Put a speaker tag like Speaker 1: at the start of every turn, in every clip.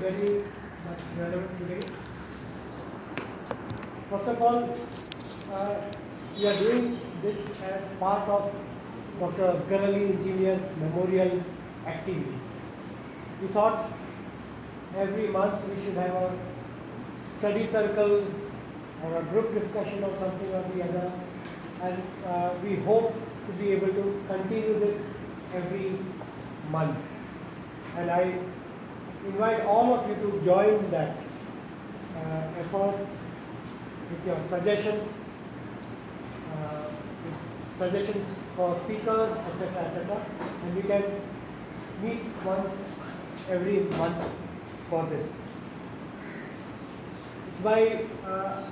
Speaker 1: very much relevant today. First of all, we are doing this as part of Dr.Asghar Engineer Memorial Activity. We thought every month we should have a study circle or a group discussion of something or the other, and we hope to be able to continue this every month. And I invite all of you to join that effort with your suggestions, for speakers, etc., etc. And we can meet once every month for this. It's by,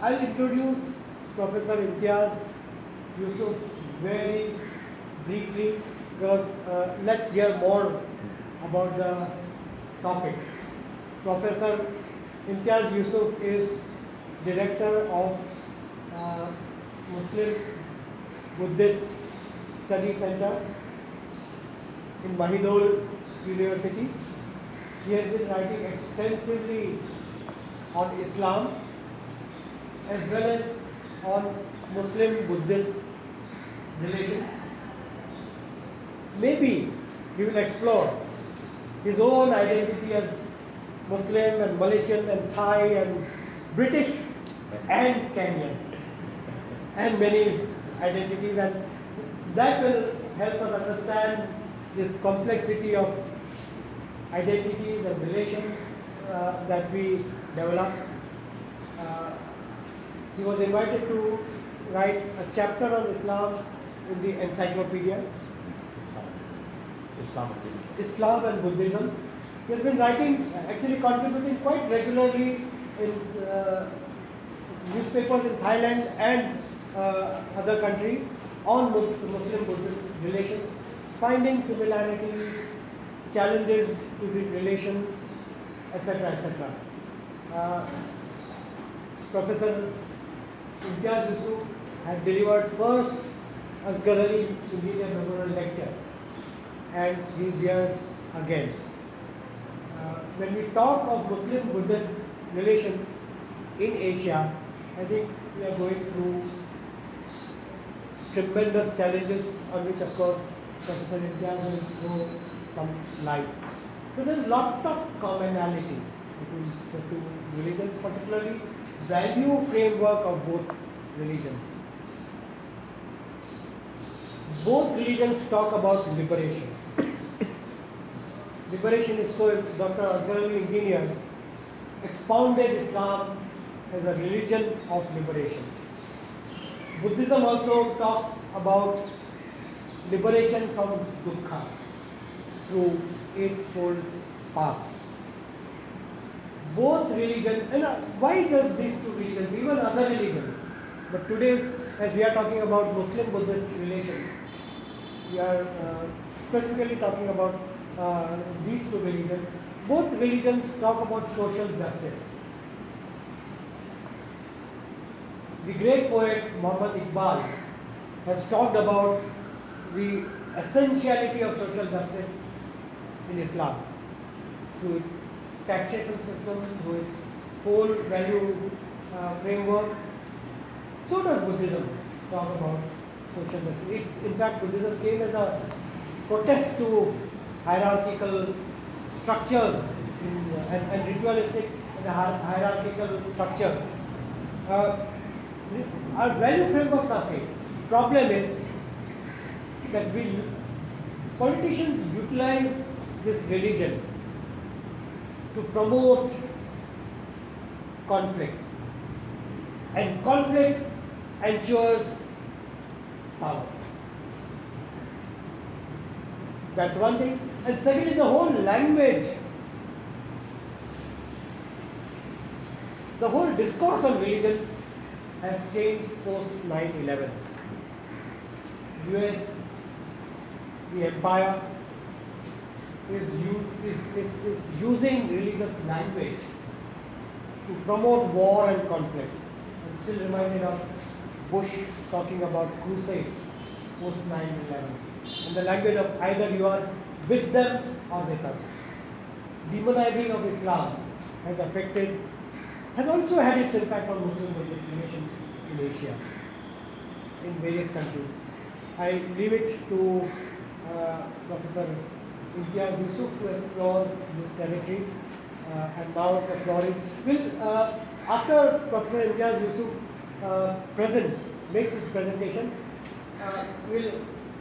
Speaker 1: I'll introduce Professor Imtiaz, Yusuf very briefly, because let's hear more about the topic. Professor Imtiaz Yusuf is Director of Muslim-Buddhist Study Center in Mahidol University. He has been writing extensively on Islam as well as on Muslim-Buddhist relations. Maybe he will explore his own identity as Muslim and Malaysian and Thai and British and Kenyan and many identities, and that will help us understand this complexity of identities and relations that we develop. He was invited to write a chapter on Islam in the encyclopedia. Islam and Buddhism. He has been writing, actually contributing quite regularly in newspapers in Thailand and other countries on Muslim-Buddhist relations, finding similarities, challenges to these relations, etc., etc. Professor Imtiaz Yusuf had delivered first Asghar Engineer Memorial Lecture, and he is here again. When we talk of Muslim-Buddhist relations in Asia, I think we are going through tremendous challenges on which, of course, Professor Imtiaz will throw some light. So there is lot of commonality between the two religions, particularly value framework of both religions. Both religions talk about liberation. Liberation is so, Dr. Asghar Engineer expounded Islam as a religion of liberation. Buddhism also talks about liberation from dukkha through eightfold path. Both religions, and why just these two religions, even other religions, but today's, as we are talking about Muslim-Buddhist relation, we are specifically talking about these two religions. Both religions talk about social justice. The great poet Muhammad Iqbal has talked about the essentiality of social justice in Islam through its taxation system, through its whole value framework. So does Buddhism talk about social justice. In fact, Buddhism came as a protest to hierarchical structures and ritualistic and hierarchical structures. Our value frameworks are same. Problem is that politicians utilize this religion to promote conflicts, and conflicts ensures power. That's one thing. And second is the whole language. The whole discourse on religion has changed post 9/11. US, the empire, is using religious language to promote war and conflict. I'm still reminded of Bush talking about crusades post 9/11. In the language of either you are with them or with us. Demonizing of Islam has affected, has also had its impact on Muslim-Buddhist relation in Asia, in various countries. I leave it to Professor Imtiaz Yusuf to explore this territory. And now the floor is, after Professor Imtiaz Yusuf makes his presentation,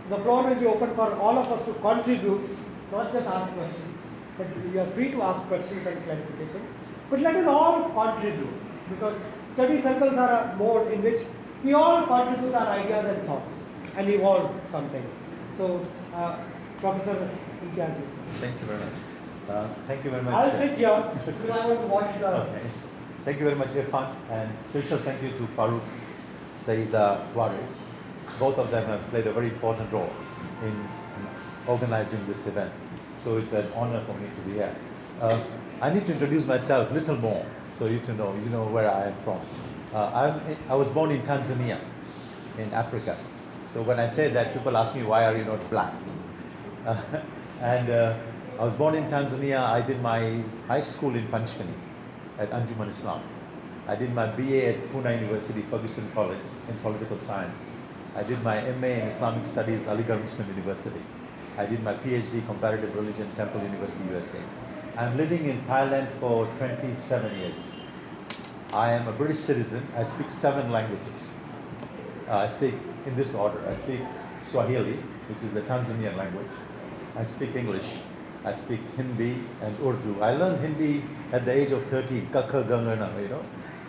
Speaker 1: the floor will be open for all of us to contribute, not just ask questions, but you are free to ask questions and clarification. But let us all contribute, because study circles are a mode in which we all contribute our ideas and thoughts and evolve something. So, Professor Imtiaz Yusuf.
Speaker 2: Thank you very much. Thank you very much.
Speaker 1: I'll sit here because I want to watch the.
Speaker 2: Okay. Thank you very much, Irfan, and special thank you to Farooq Saida Waris. Both of them have played a very important role in organizing this event. So it's an honor for me to be here. I need to introduce myself a little more, so you know where I am from. I was born in Tanzania, in Africa. So when I say that, people ask me, why are you not black? I was born in Tanzania. I did my high school in Panchkani at Anjuman Islam. I did my BA at Pune University, Ferguson College in political science. I did my MA in Islamic Studies, Aligarh Muslim University. I did my PhD comparative religion, Temple University, USA. I'm living in Thailand for 27 years. I am a British citizen. I speak 7 languages. I speak in this order. I speak Swahili, which is the Tanzanian language. I speak English. I speak Hindi and Urdu. I learned Hindi at the age of 13. Kakha Gangana,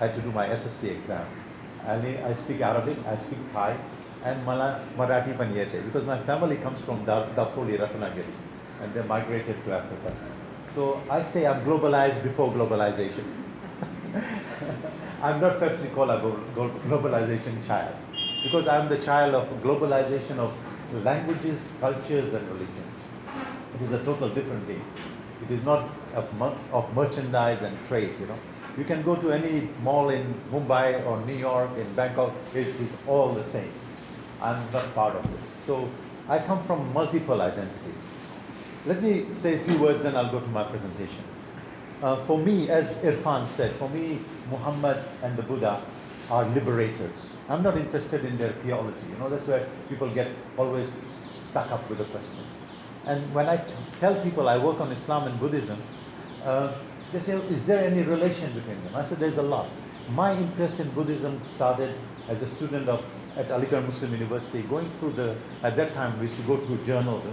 Speaker 2: I had to do my SSC exam. I speak Arabic. I speak Thai and Marathi Paniyate, because my family comes from Dapoli, Ratnagiri, and they migrated to Africa. So I say I'm globalized before globalization. I'm not Pepsi Cola globalization child, because I'm the child of globalization of languages, cultures, and religions. It is a total different game. It is not of merchandise and trade. You can go to any mall in Mumbai or New York, in Bangkok. It is all the same. I'm not part of this. So I come from multiple identities. Let me say a few words, then I'll go to my presentation. For me, as Irfan said, for me, Muhammad and the Buddha are liberators. I'm not interested in their theology. That's where people get always stuck up with a question. And when I tell people I work on Islam and Buddhism, they say, is there any relation between them? I said, there's a lot. My interest in Buddhism started as a student at Aligarh Muslim University, going through at that time we used to go through journals,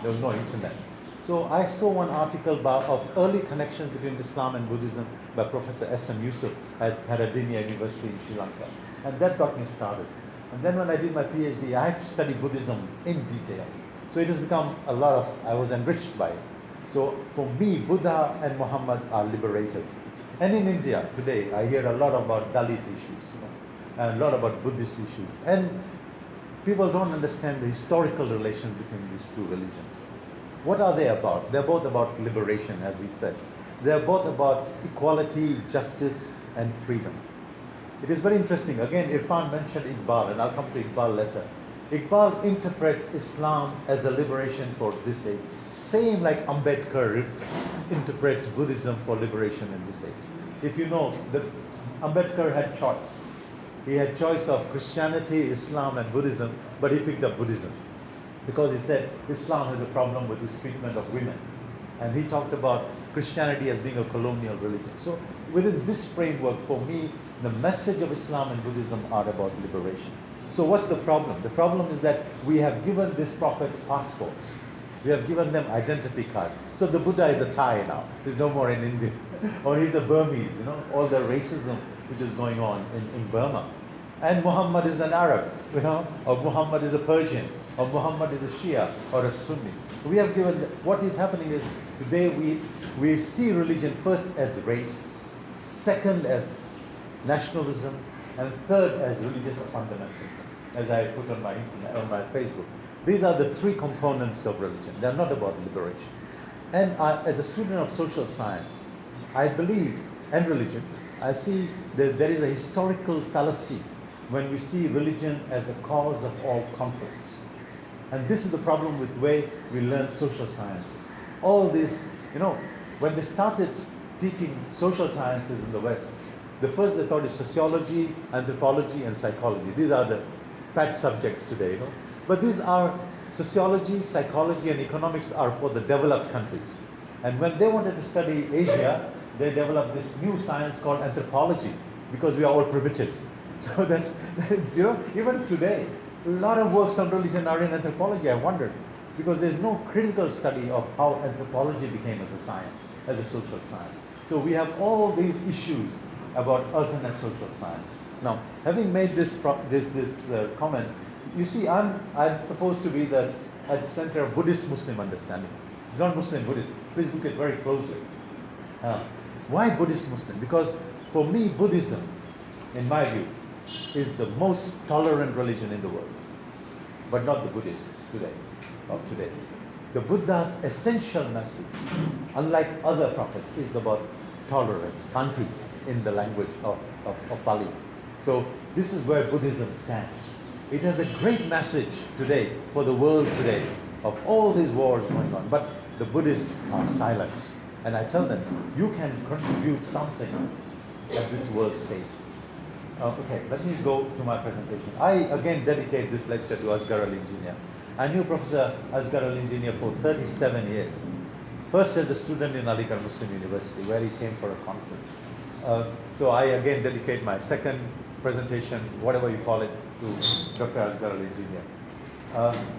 Speaker 2: there was no internet. So I saw one article of early connections between Islam and Buddhism by Professor S.M. Yusuf at Haradinia University in Sri Lanka. And that got me started. And then when I did my PhD, I had to study Buddhism in detail. So it has become I was enriched by it. So for me, Buddha and Muhammad are liberators. And in India today, I hear a lot about Dalit issues, and a lot about Buddhist issues. And people don't understand the historical relations between these two religions. What are they about? They're both about liberation, as he said. They're both about equality, justice, and freedom. It is very interesting. Again, Irfan mentioned Iqbal, and I'll come to Iqbal later. Iqbal interprets Islam as a liberation for this age. Same like Ambedkar interprets Buddhism for liberation in this age. If you know, Ambedkar had choice. He had choice of Christianity, Islam, and Buddhism, but he picked up Buddhism because he said Islam has a problem with his treatment of women. And he talked about Christianity as being a colonial religion. So within this framework, for me, the message of Islam and Buddhism are about liberation. So what's the problem? The problem is that we have given these prophets passports. We have given them identity cards. So the Buddha is a Thai now. He's no more an Indian. Or he's a Burmese, all the racism which is going on in Burma. And Muhammad is an Arab, or Muhammad is a Persian, or Muhammad is a Shia or a Sunni. We have given, what is happening is today we see religion first as race, second as nationalism, and third as religious fundamentalism, as I put on my internet, on my Facebook. These are the 3 components of religion. They're not about liberation. And as a student of social science, I believe, and religion, I see that there is a historical fallacy when we see religion as the cause of all conflicts. And this is the problem with the way we learn social sciences. All this, when they started teaching social sciences in the West, the first they thought is sociology, anthropology, and psychology. These are the pet subjects today, you know. But these are sociology, psychology, and economics are for the developed countries. And when they wanted to study Asia, they developed this new science called anthropology, because we are all primitives. So that's, you know, even today, a lot of works on religion are in anthropology. I wondered, because there's no critical study of how anthropology became as a science, as a social science. So we have all these issues about alternate social science. Now, having made this comment, you see, I'm supposed to be at the center of Buddhist-Muslim understanding, not Muslim-Buddhist. Please look at it very closely. Why Buddhist-Muslim? Because for me, Buddhism, in my view, is the most tolerant religion in the world, but not the Buddhists of today. The Buddha's essential message, unlike other prophets, is about tolerance, khanti, in the language of Pali. So this is where Buddhism stands. It has a great message today for the world today of all these wars going on, but the Buddhists are silent. And I tell them, you can contribute something at this world stage. Okay, let me go to my presentation. I again dedicate this lecture to Asghar Engineer. I knew Professor Asghar Engineer for 37 years. First as a student in Lecure Muslim University, where he came for a conference. So I again dedicate my second presentation, whatever you call it, to Dr. Asghar Engineer.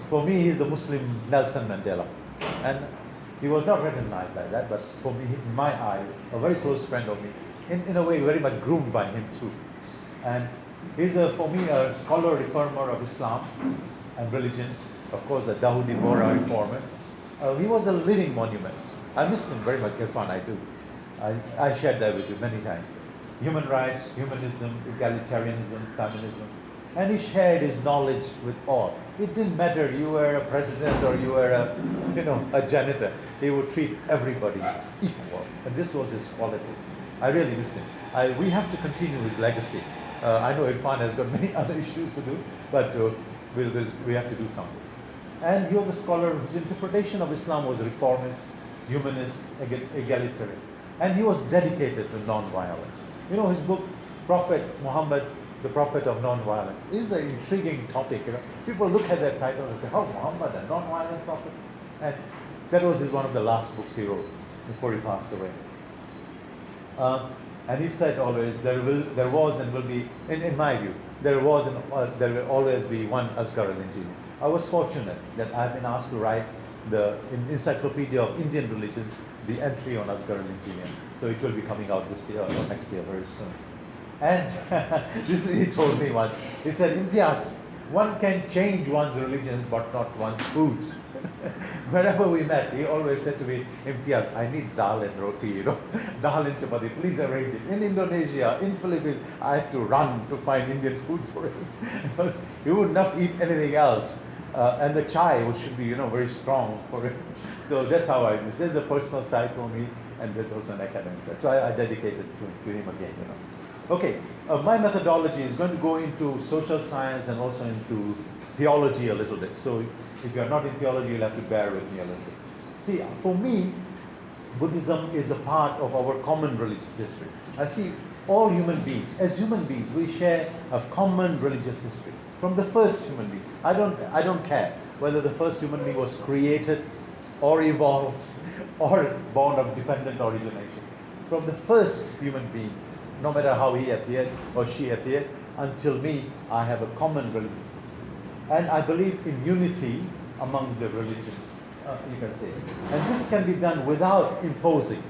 Speaker 2: For me, he's the Muslim Nelson Mandela. And he was not recognized like that, but for me, in my eyes, a very close friend of me, in a way very much groomed by him too. And he's, for me, a scholar reformer of Islam and religion, of course, a Dawoodi Bohra reformer. He was a living monument. I miss him very much, Irfan, I do. I shared that with you many times. Human rights, humanism, egalitarianism, feminism. And he shared his knowledge with all. It didn't matter you were a president or you were a janitor. He would treat everybody equal. And this was his quality. I really miss him. We have to continue his legacy. I know Irfan has got many other issues to do, but we have to do something. And he was a scholar whose interpretation of Islam was reformist, humanist, egalitarian. And he was dedicated to non-violence. You know, his book, Prophet Muhammad, the Prophet of Non-Violence, is an intriguing topic. You know, people look at that title and say, "Oh, Muhammad, a non-violent prophet." And that was one of the last books he wrote before he passed away. And he said always, there was and will be, in my view, there was and there will always be one Asghar Engineer. I was fortunate that I've been asked to write the Encyclopedia of Indian Religions, the entry on Asghar Engineer. So it will be coming out this year or next year very soon. And he told me once, he said, "Imtiaz, one can change one's religions but not one's food." Wherever we met, he always said to me, "Imtiaz, I need dal and roti, you know, dal and chapati, please arrange it." In Indonesia, in Philippines, I had to run to find Indian food for him because he would not eat anything else. And the chai, which should be, you know, very strong for him. So that's how I miss. There's a personal side for me, and there's also an academic side. So I dedicated to him again, you know. Okay, my methodology is going to go into social science and also into theology a little bit. So if you're not in theology, you'll have to bear with me a little bit. See, for me, Buddhism is a part of our common religious history. I see all human beings, as human beings, we share a common religious history. From the first human being. I don't care whether the first human being was created or evolved or born of dependent origination. From the first human being, no matter how he appeared or she appeared, until me, I have a common religious system. And I believe in unity among the religions, you can say. And this can be done without imposing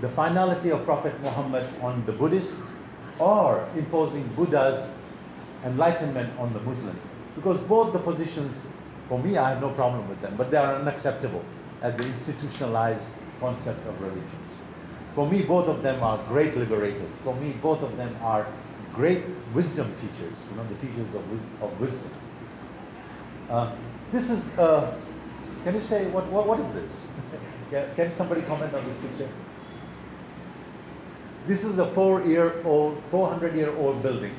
Speaker 2: the finality of Prophet Muhammad on the Buddhists or imposing Buddha's enlightenment on the Muslims. Because both the positions, for me, I have no problem with them, but they are unacceptable at the institutionalized concept of religions. For me, both of them are great liberators. For me, both of them are great wisdom teachers, you know, the teachers of wisdom. This is, can you say, what is this? Can somebody comment on this picture? This is a 400-year-old building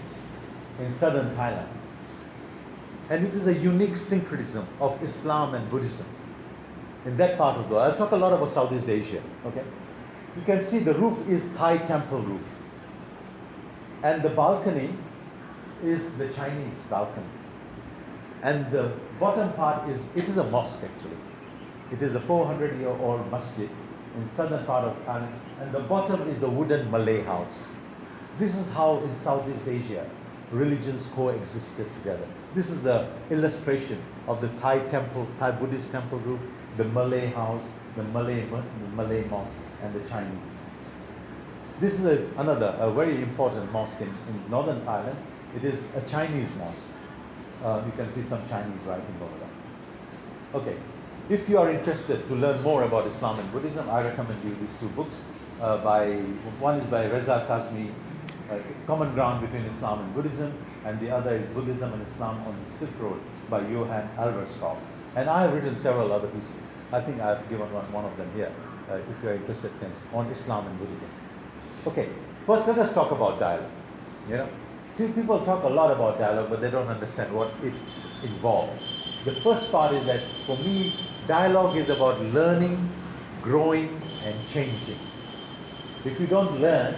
Speaker 2: in southern Thailand. And it is a unique syncretism of Islam and Buddhism in that part of the world. I'll talk a lot about Southeast Asia, okay? You can see the roof is Thai temple roof. And the balcony is the Chinese balcony. And the bottom part it is a mosque actually. It is a 400-year-old masjid in southern part of Thailand. And the bottom is the wooden Malay house. This is how in Southeast Asia religions coexisted together. This is the illustration of the Thai temple, Thai Buddhist temple roof, the Malay house, the Malay mosque, and the Chinese. This is another very important mosque in northern Thailand. It is a Chinese mosque. You can see some Chinese writing over there. Okay, if you are interested to learn more about Islam and Buddhism, I recommend you these two books. One is by Reza Kazmi, Common Ground Between Islam and Buddhism, and the other is Buddhism and Islam on the Silk Road by Johann Alverskov. And I have written several other pieces. I think I have given one of them here, if you are interested, on Islam and Buddhism. Okay, first let us talk about dialogue. You know, people talk a lot about dialogue, but they don't understand what it involves. The first part is that for me, dialogue is about learning, growing, and changing. If you don't learn,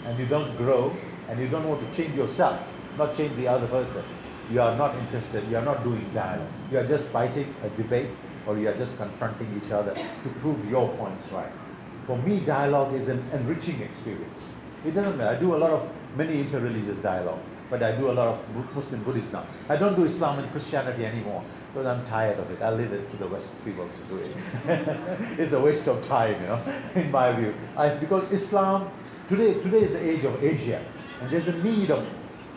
Speaker 2: and you don't grow, and you don't want to change yourself, not change the other person, you are not interested, you are not doing dialogue. You are just fighting a debate, or you are just confronting each other to prove your points right. For me, dialogue is an enriching experience. It doesn't matter. I do many interreligious dialogue, but I do a lot of Muslim-Buddhist now. I don't do Islam and Christianity anymore because I'm tired of it. I leave it to the West people to do it. It's a waste of time, you know, in my view. Because Islam, today is the age of Asia, and there's a need of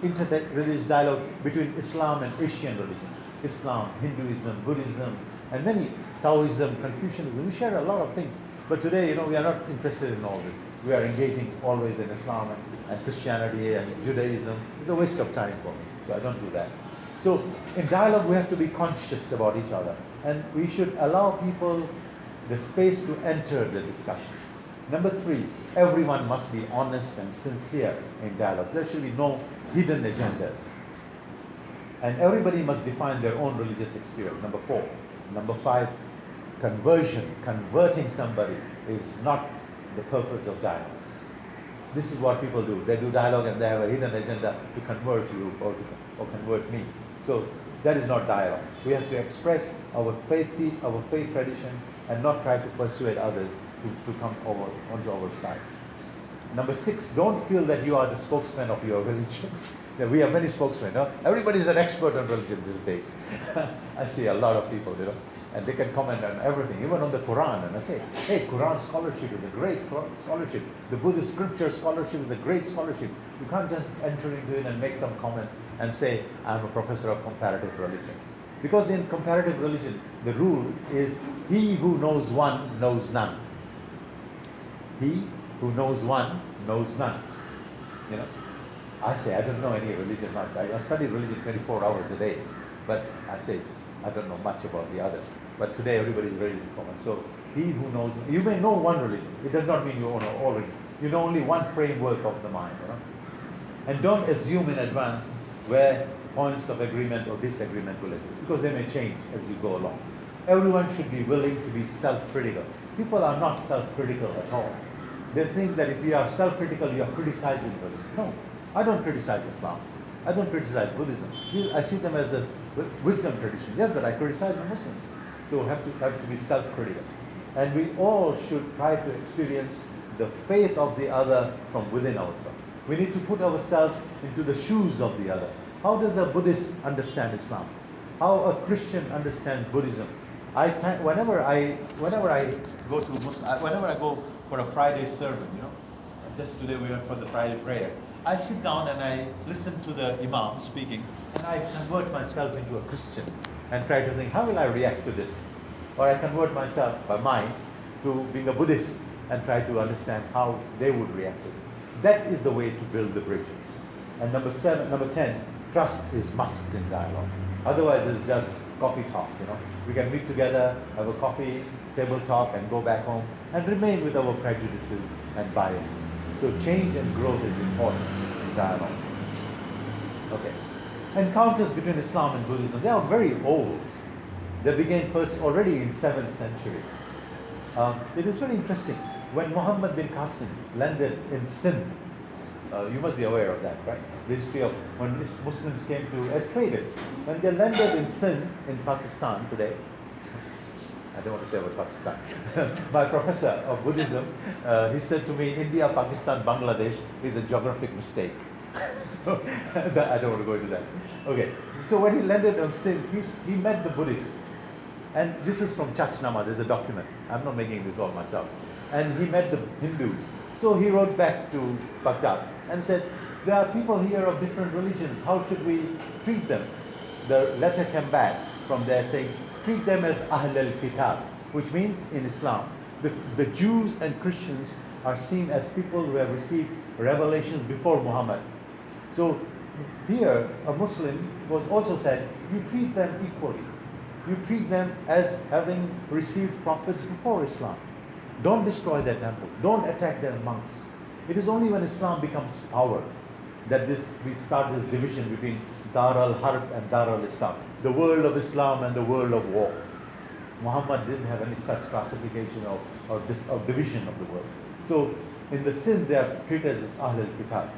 Speaker 2: interreligious dialogue between Islam and Asian religion. Islam, Hinduism, Buddhism, and many, Taoism, Confucianism. We share a lot of things. But today, you know, we are not interested in all this. We are engaging always in Islam and Christianity and Judaism. It's a waste of time for me, so I don't do that. So in dialogue, we have to be conscious about each other, and we should allow people the space to enter the discussion. Number 3, everyone must be honest and sincere in dialogue. There should be no hidden agendas. And everybody must define their own religious experience. Number 4. Number 5, converting somebody is not the purpose of dialogue. This is what people do. They do dialogue and they have a hidden agenda to convert you or convert me. So that is not dialogue. We have to express our faith tradition and not try to persuade others to come over onto our side. Number 6, don't feel that you are the spokesman of your religion. We have many spokesmen. No? Everybody is an expert on religion these days. I see a lot of people, you know, and they can comment on everything, even on the Quran. And I say, hey, Quran scholarship is a great scholarship. The Buddhist scripture scholarship is a great scholarship. You can't just enter into it and make some comments and say, I'm a professor of comparative religion. Because in comparative religion, the rule is he who knows one knows none. He who knows one knows none. You know, I say, I don't know any religion. I study religion 24 hours a day, but I say, I don't know much about the other. But today everybody is very common. So he who knows, you may know one religion. It does not mean you know all religion. You know only one framework of the mind. You know? And don't assume in advance where points of agreement or disagreement will exist, because they may change as you go along. Everyone should be willing to be self-critical. People are not self-critical at all. They think that if you are self-critical, you are criticizing religion. No. I don't criticize Islam. I don't criticize Buddhism. I see them as a wisdom tradition. Yes, but I criticize the Muslims. So we have to be self-critical. And we all should try to experience the faith of the other from within ourselves. We need to put ourselves into the shoes of the other. How does a Buddhist understand Islam? How a Christian understands Buddhism? Whenever I go for a Friday sermon, you know, just today we went for the Friday prayer. I sit down and I listen to the Imam speaking, and I convert myself into a Christian and try to think, how will I react to this? Or I convert myself by mind to being a Buddhist and try to understand how they would react to it. That is the way to build the bridges. And number 10, trust is must in dialogue. Otherwise it's just coffee talk, you know. We can meet together, have a coffee, table talk, and go back home and remain with our prejudices and biases. So change and growth is important in dialogue. Okay. Encounters between Islam and Buddhism, they are very old. They began first already in 7th century. It is very interesting. when Muhammad bin Qasim landed in Sindh, you must be aware of that, right? The history of when Muslims came to as traders. When they landed in Sindh in Pakistan today, I don't want to say about Pakistan. My professor of Buddhism, he said to me, India, Pakistan, Bangladesh is a geographic mistake. So I don't want to go into that. Okay, so when he landed on Sindh, he met the Buddhists. And this is from Chachnama, there's a document. I'm not making this all myself. And he met the Hindus. So he wrote back to Baghdad and said, there are people here of different religions. How should we treat them? The letter came back from there saying, treat them as Ahl al-Kitab, which means in Islam, the Jews and Christians are seen as people who have received revelations before Muhammad. So here, a Muslim was also said, you treat them equally. You treat them as having received prophets before Islam. Don't destroy their temples. Don't attack their monks. It is only when Islam becomes power that we start this division between Dar al-Harb and Dar al-Islam, the world of Islam and the world of war. Muhammad didn't have any such classification or division of the world. So in the Sindh, they are treated as Ahl al-Kitab.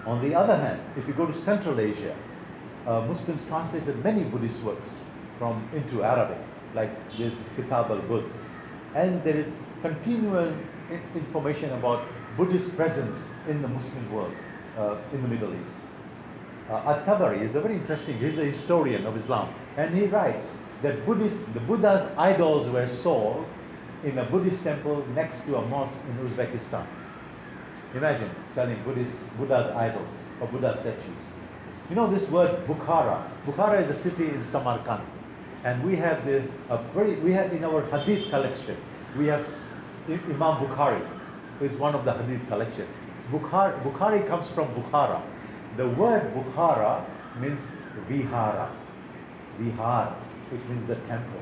Speaker 2: On the other hand, if you go to Central Asia, Muslims translated many Buddhist works into Arabic, like there's this Kitab al-Buddh. And there is continual information about Buddhist presence in the Muslim world, in the Middle East. At-Tabari is a very interesting, he's a historian of Islam, and he writes that the Buddha's idols were sold in a Buddhist temple next to a mosque in Uzbekistan. Imagine selling Buddha's idols or Buddha statues. You know this word Bukhara. Bukhara is a city in Samarkand, and we have in our Hadith collection, we have Imam Bukhari, who is one of the Hadith collection. Bukhari comes from Bukhara. The word Bukhara means Vihara. Vihar, which means the temple.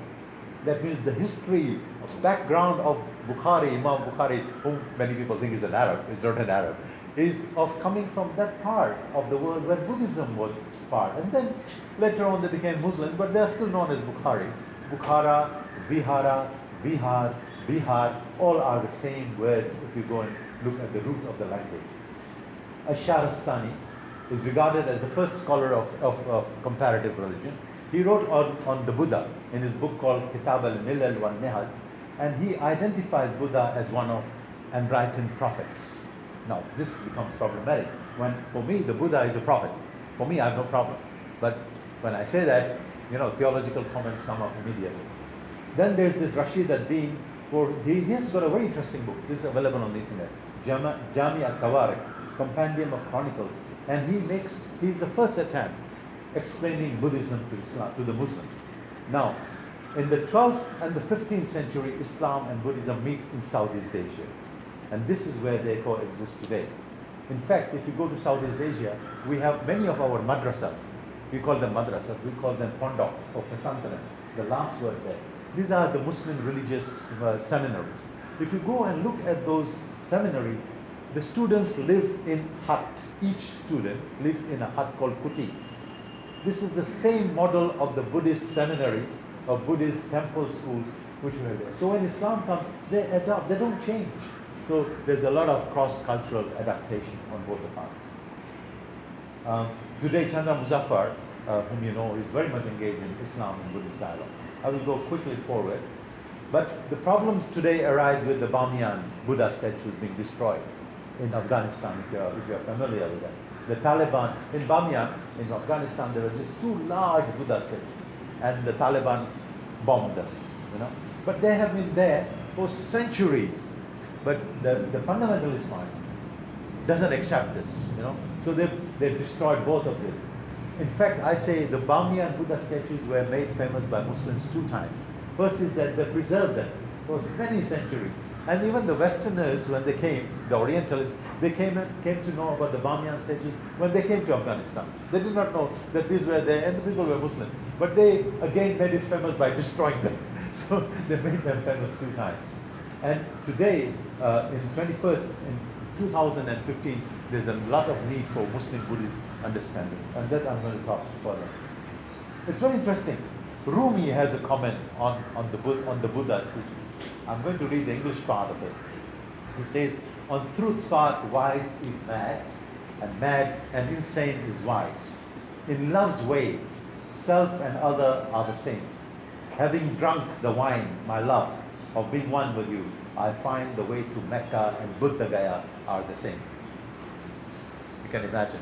Speaker 2: That means the history, background of Bukhari, Imam Bukhari, whom many people think is an Arab, is not an Arab, is of coming from that part of the world where Buddhism was part. And then later on they became Muslim, but they are still known as Bukhari. Bukhara, Vihara, Vihar, Bihar, all are the same words if you go and look at the root of the language. Ash-Shahrastani is regarded as the first scholar of comparative religion. He wrote on the Buddha in his book called Kitab al-Milal wa Nihal, and he identifies Buddha as one of enlightened prophets. Now, this becomes problematic. For me, the Buddha is a prophet. For me, I have no problem. But when I say that, theological comments come up immediately. Then there's this Rashid ad-Din, he's got a very interesting book. This is available on the internet. Jami al-Tawarik, Compendium of Chronicles. And he's the first attempt explaining Buddhism to Islam, to the Muslims. Now, in the 12th and the 15th century, Islam and Buddhism meet in Southeast Asia. And this is where they coexist today. In fact, if you go to Southeast Asia, we have many of our madrasas. We call them madrasas, we call them pondok or pesantren, the last word there. These are the Muslim religious seminaries. If you go and look at those seminaries, the students live in hut. Each student lives in a hut called kuti. This is the same model of the Buddhist seminaries or Buddhist temple schools which were there. So when Islam comes, they adopt, they don't change. So there's a lot of cross-cultural adaptation on both the parts. Today, Chandra Muzaffar, whom you know, is very much engaged in Islam and Buddhist dialogue. I will go quickly forward. But the problems today arise with the Bamiyan Buddha statues being destroyed in Afghanistan, if you're familiar with that. The Taliban, in Bamiyan, in Afghanistan, there were these two large Buddha statues, and the Taliban bombed them, But they have been there for centuries. But the fundamentalist mind doesn't accept this, So they've destroyed both of these. In fact, I say the Bamiyan Buddha statues were made famous by Muslims 2 times. First is that they preserved them for many centuries. And even the Westerners, when they came, the Orientalists, they came to know about the Bamiyan statues when they came to Afghanistan. They did not know that these were there and the people were Muslim. But they again made it famous by destroying them. So they made them famous 2 times. And today, in 2015, there's a lot of need for Muslim Buddhist understanding. And that I'm going to talk further. It's very interesting. Rumi has a comment on the Buddha's teaching. I'm going to read the English part of it. He says, on truth's path, wise is mad, and mad and insane is wise. In love's way, self and other are the same. Having drunk the wine, my love, of being one with you, I find the way to Mecca and Buddha Gaya are the same. You can imagine.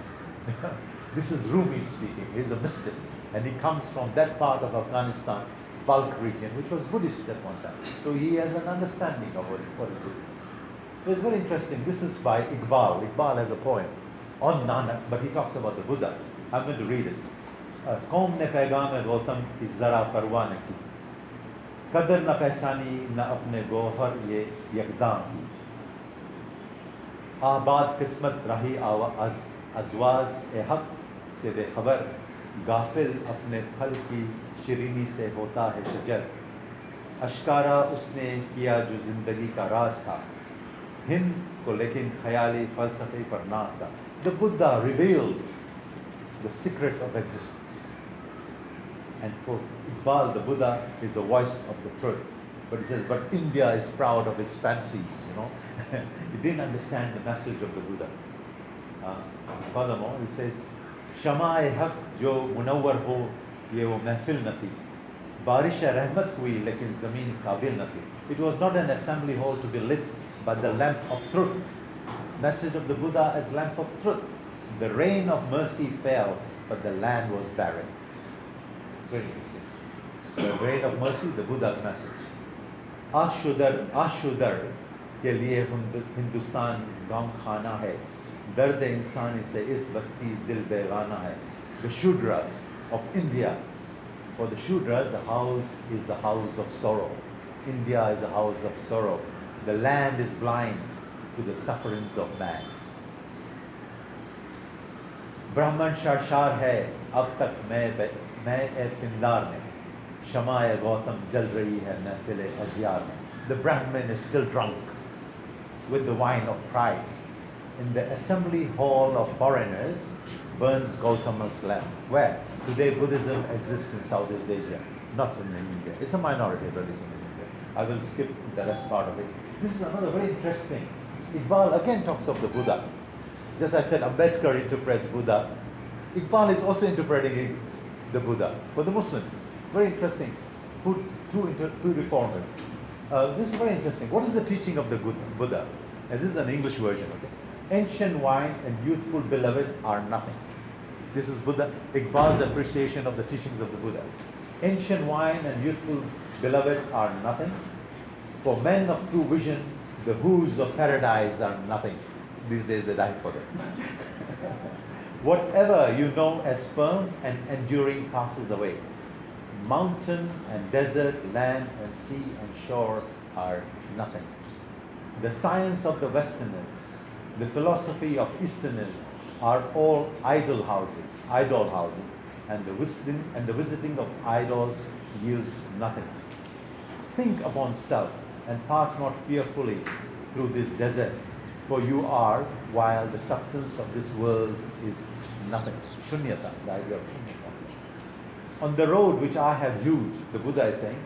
Speaker 2: This is Rumi speaking. He's a mystic. And he comes from that part of Afghanistan, Balkh region, which was Buddhist at one time. So he has an understanding of what it is. It's very interesting. This is by Iqbal. Iqbal has a poem on Nanak, but he talks about the Buddha. I'm going to read it. Qawm ne paigam-e Gautam ki zara parwah na ki. Qadar na pehchani na apne gohar ye yakdan ki. Abad qismat rahi azwaz-e-haq se bekhabar. गाफिल अपने फल की शिरीनी से होता है शजर अश्कारा उसने किया जो जिंदगी का राज था हिंद को लेकिन ख्याली फलसफे पर नाज था. The Buddha revealed the secret of existence, and for Iqbal, the Buddha is the voice of the truth. But he says, but India is proud of its fancies, He didn't understand the message of the Buddha. Furthermore, he says, शमाए हक जो मुनव्वर हो ये वो महफिल न थी बारिश रहमत हुई लेकिन ज़मीन काबिल न थी. It was not an assembly hall to be lit but the lamp of truth. Message of the Buddha as lamp of truth. The rain of mercy fell but the land was barren. Very interesting. The rain of mercy, the Buddha's message. आशुदर के लिए हिंदुस्तान गाँव खाना है दर्द इंसानी से इस बस्ती दिल बेगाना hai. The Shudras of India, for the Shudras, the house is the house of sorrow. India is a house of sorrow. The land is blind to the sufferings of man. Brahman Sharshar hai, ab tak main pindar mein. Shamaye Gautam jal rahi hai mehfile azyar mein. The Brahman is still drunk with the wine of pride. In the assembly hall of foreigners burns Gautama's lamp. Where? Today Buddhism exists in Southeast Asia, not in India. It's a minority religion in India. I will skip the rest part of it. This is another very interesting. Iqbal again talks of the Buddha. Just as I said, Ambedkar interprets Buddha. Iqbal is also interpreting the Buddha for the Muslims. Very interesting. Two reformers. This is very interesting. What is the teaching of the Buddha? And this is an English version, okay? Ancient wine and youthful beloved are nothing. This is Buddha, Iqbal's appreciation of the teachings of the Buddha. Ancient wine and youthful beloved are nothing. For men of true vision, the whoos of paradise are nothing. These days they die for them. Whatever you know as firm and enduring passes away. Mountain and desert, land and sea and shore are nothing. The science of the Westerners, the philosophy of Easterners are all idol houses, and the visiting of idols yields nothing. Think upon self and pass not fearfully through this desert, for you are, while the substance of this world is nothing. Shunyata, the idea of shunyata. On the road which I have hewed, the Buddha is saying,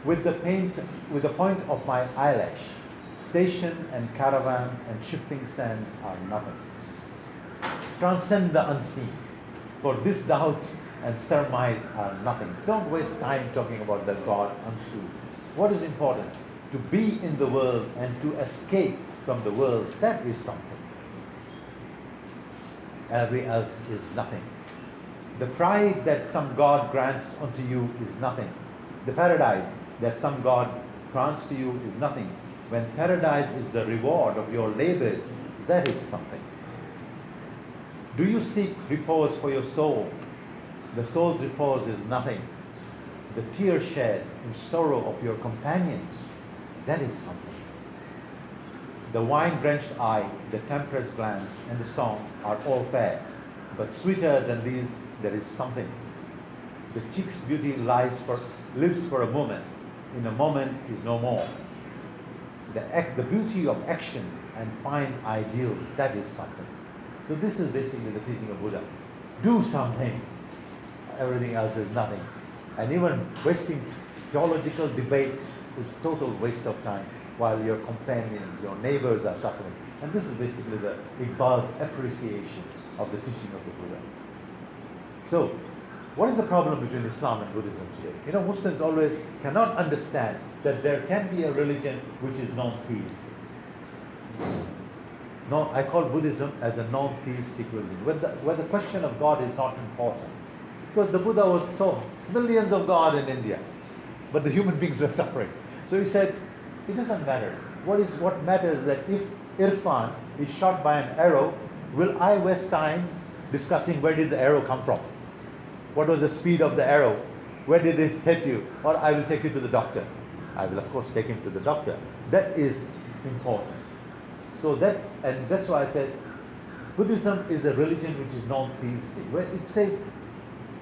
Speaker 2: with the point of my eyelash, station and caravan and shifting sands are nothing. Transcend the unseen, for this doubt and surmise are nothing. Don't waste time talking about the God unseen. What is important? To be in the world and to escape from the world, that is something. Every else is nothing. The pride that some God grants unto you is nothing. The paradise that some God grants to you is nothing. When paradise is the reward of your labors, that is something. Do you seek repose for your soul? The soul's repose is nothing. The tear shed in sorrow of your companions, that is something. The wine-drenched eye, the temperate glance, and the song are all fair, but sweeter than these, there is something. The cheek's beauty lives for a moment. In a moment is no more. The beauty of action and fine ideals, that is something. So this is basically the teaching of Buddha. Do something. Everything else is nothing. And even wasting theological debate is total waste of time. while your companions, your neighbors are suffering. And this is basically the Iqbal's appreciation of the teaching of the Buddha. So, what is the problem between Islam and Buddhism today? You know, Muslims always cannot understand that there can be a religion which is non-theistic. No, I call Buddhism as a non-theistic religion, where the question of God is not important. Because the Buddha was so millions of God in India, but the human beings were suffering. So he said, it doesn't matter. What matters is that if Irfan is shot by an arrow, will I waste time discussing where did the arrow come from? What was the speed of the arrow? Where did it hit you? Or I will take you to the doctor. I will of course take him to the doctor. That is important. So that's why I said Buddhism is a religion which is non-theistic. Where it says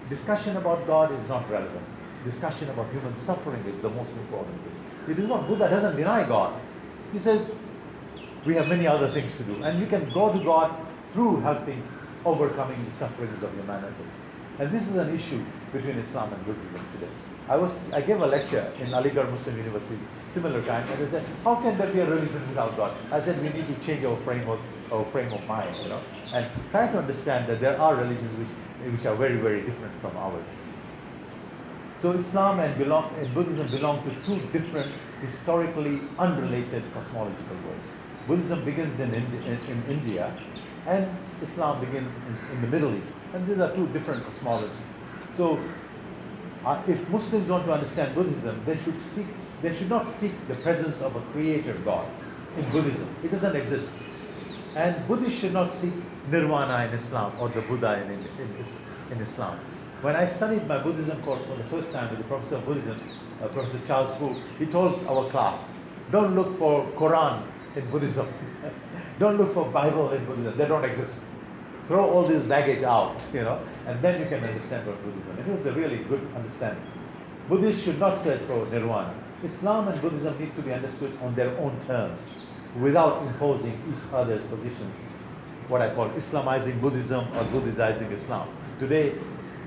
Speaker 2: discussion about God is not relevant. Discussion about human suffering is the most important thing. It is not, Buddha doesn't deny God. He says we have many other things to do. And you can go to God through helping overcoming the sufferings of humanity. And this is an issue between Islam and Buddhism today. I gave a lecture in Aligarh Muslim University, similar time, and they said, how can there be a religion without God? I said, we need to change our frame of mind, you know, and try to understand that there are religions which are very, very different from ours. So Islam and Buddhism belong to two different, historically unrelated cosmological worlds. Buddhism begins in India, and Islam begins in the Middle East. And these are two different cosmologies. So if Muslims want to understand Buddhism, they should not seek the presence of a creator God in Buddhism. It doesn't exist. And Buddhists should not seek nirvana in Islam or the Buddha in Islam. When I studied my Buddhism course for the first time with the professor of Buddhism, Professor Charles Fu, he told our class, don't look for Quran in Buddhism. Don't look for Bible in Buddhism. They don't exist. Throw all this baggage out, you know, and then you can understand what Buddhism is. It was a really good understanding. Buddhists should not search for nirvana. Islam and Buddhism need to be understood on their own terms, without imposing each other's positions. What I call Islamizing Buddhism or Buddhizing Islam. Today,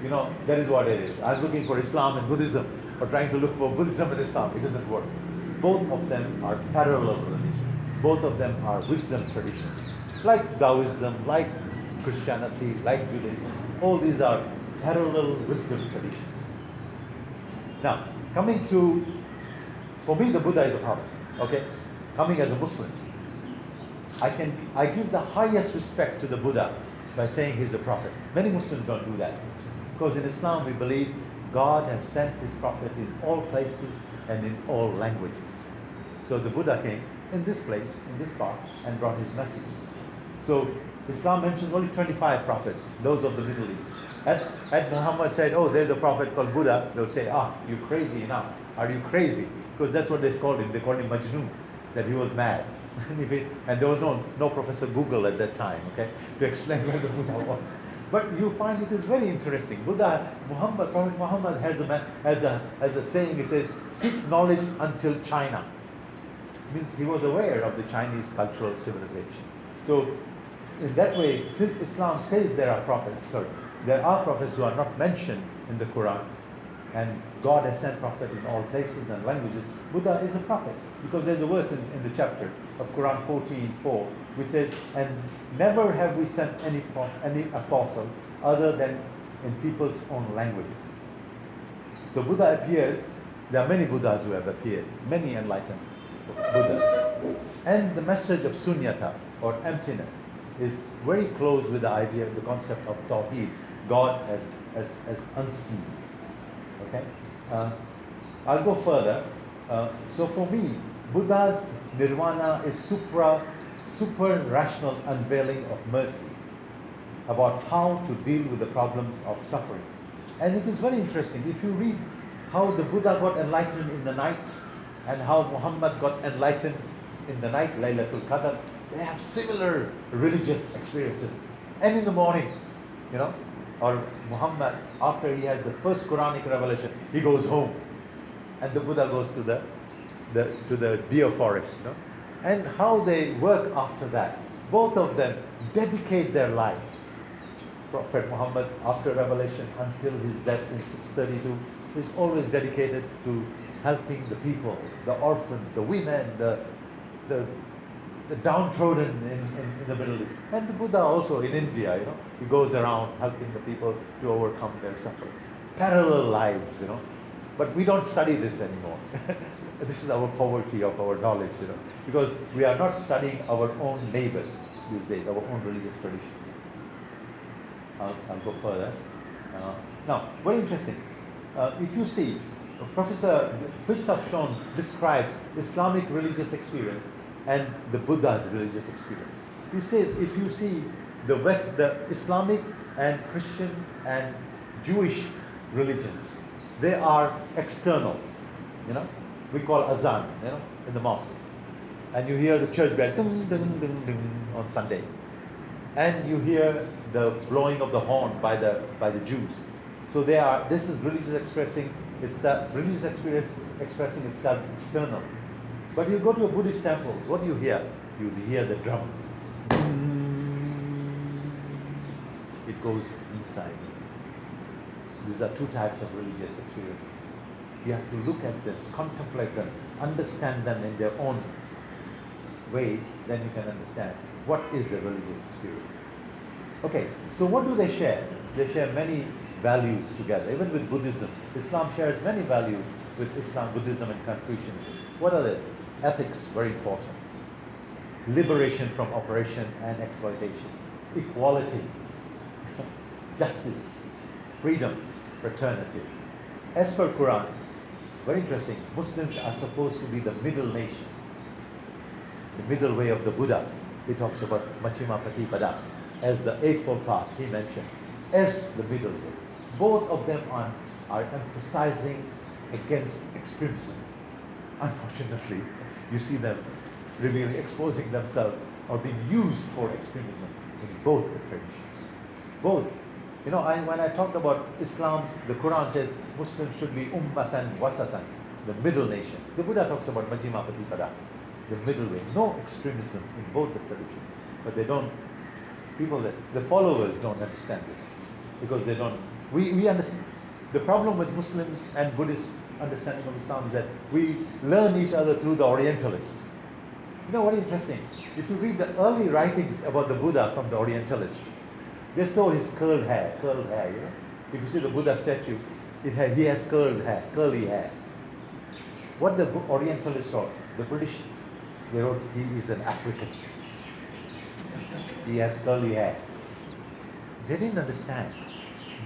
Speaker 2: you know, that is what it is. I'm looking for Islam and Buddhism, or trying to look for Buddhism and Islam. It doesn't work. Both of them are parallel religions. Both of them are wisdom traditions. Like Taoism, like Christianity, like Judaism. All these are parallel wisdom traditions. Now, coming to, for me the Buddha is a prophet, okay? Coming as a Muslim, I give the highest respect to the Buddha by saying he's a prophet. Many Muslims don't do that. Because in Islam we believe God has sent his prophet in all places and in all languages. So the Buddha came in this place, in this part, and brought his message. So Islam mentions only 25 prophets, those of the Middle East. Had Muhammad said, oh, there's a prophet called Buddha, they would say, you're crazy enough. Are you crazy? Because that's what they called him. They called him Majnun, that he was mad. And there was no Professor Google at that time, okay, to explain where the Buddha was. But you find it is very interesting. Prophet Muhammad has a saying, he says, seek knowledge until China. Means he was aware of the Chinese cultural civilization. So in that way, since Islam says there are prophets who are not mentioned in the Quran, and God has sent prophet in all places and languages, Buddha is a prophet. Because there's a verse in the chapter of Quran 14:4, which says, and never have we sent any apostle other than in people's own languages. So Buddha appears, there are many Buddhas who have appeared, many enlightened Buddhas. And the message of sunyata, or emptiness, is very close with the idea, the concept of Tawheed, God as unseen. Okay? I'll go further. So for me, Buddha's nirvana is super rational unveiling of mercy about how to deal with the problems of suffering. And it is very interesting. If you read how the Buddha got enlightened in the night and how Muhammad got enlightened in the night, Laylatul Qadr, they have similar religious experiences. And in the morning, you know, or Muhammad, after he has the first Quranic revelation, he goes home. And the Buddha goes to the deer forest, you know, and how they work after that. Both of them dedicate their life. Prophet Muhammad, after revelation until his death in 632, is always dedicated to helping the people, the orphans, the women, the the, the downtrodden in the Middle East. And the Buddha also in India, he goes around helping the people to overcome their suffering. Parallel lives, But we don't study this anymore. This is our poverty of our knowledge, because we are not studying our own neighbors these days, our own religious traditions. I'll go further. Now, very interesting. If you see, Professor Christoph Schoen describes Islamic religious experience and the Buddha's religious experience. He says if you see the Islamic and Christian and Jewish religions, they are external, we call azan, in the mosque. And you hear the church bell, ding, ding, ding, ding, on Sunday. And you hear the blowing of the horn by the Jews. So this is religious expressing experience expressing itself external. But you go to a Buddhist temple, what do you hear? You hear the drum. It goes inside you. These are two types of religious experiences. You have to look at them, contemplate them, understand them in their own ways, then you can understand what is a religious experience. Okay, so what do they share? They share many values together. Even with Buddhism, Islam shares many values with Islam, Buddhism, and Confucianism. What are they? Ethics, very important. Liberation from oppression and exploitation. Equality. Justice. Freedom. Fraternity. As per Quran, very interesting, Muslims are supposed to be the middle nation. The middle way of the Buddha. He talks about Machima Patipada as the Eightfold Path, he mentioned, as the middle way. Both of them are emphasizing against extremism. Unfortunately, you see them revealing, exposing themselves or being used for extremism in both the traditions. Both. When I talked about Islam's, the Quran says Muslims should be ummatan wasatan, the middle nation. The Buddha talks about Majjhima Patipada, the middle way. No extremism in both the traditions. But the followers don't understand this because they don't. We understand. The problem with Muslims and Buddhists understanding of Islam is that we learn each other through the Orientalists. What is interesting? If you read the early writings about the Buddha from the Orientalists, they saw his curled hair. If you see the Buddha statue, he has curly hair. What the Orientalists wrote, the British, they wrote, he is an African. He has curly hair. They didn't understand.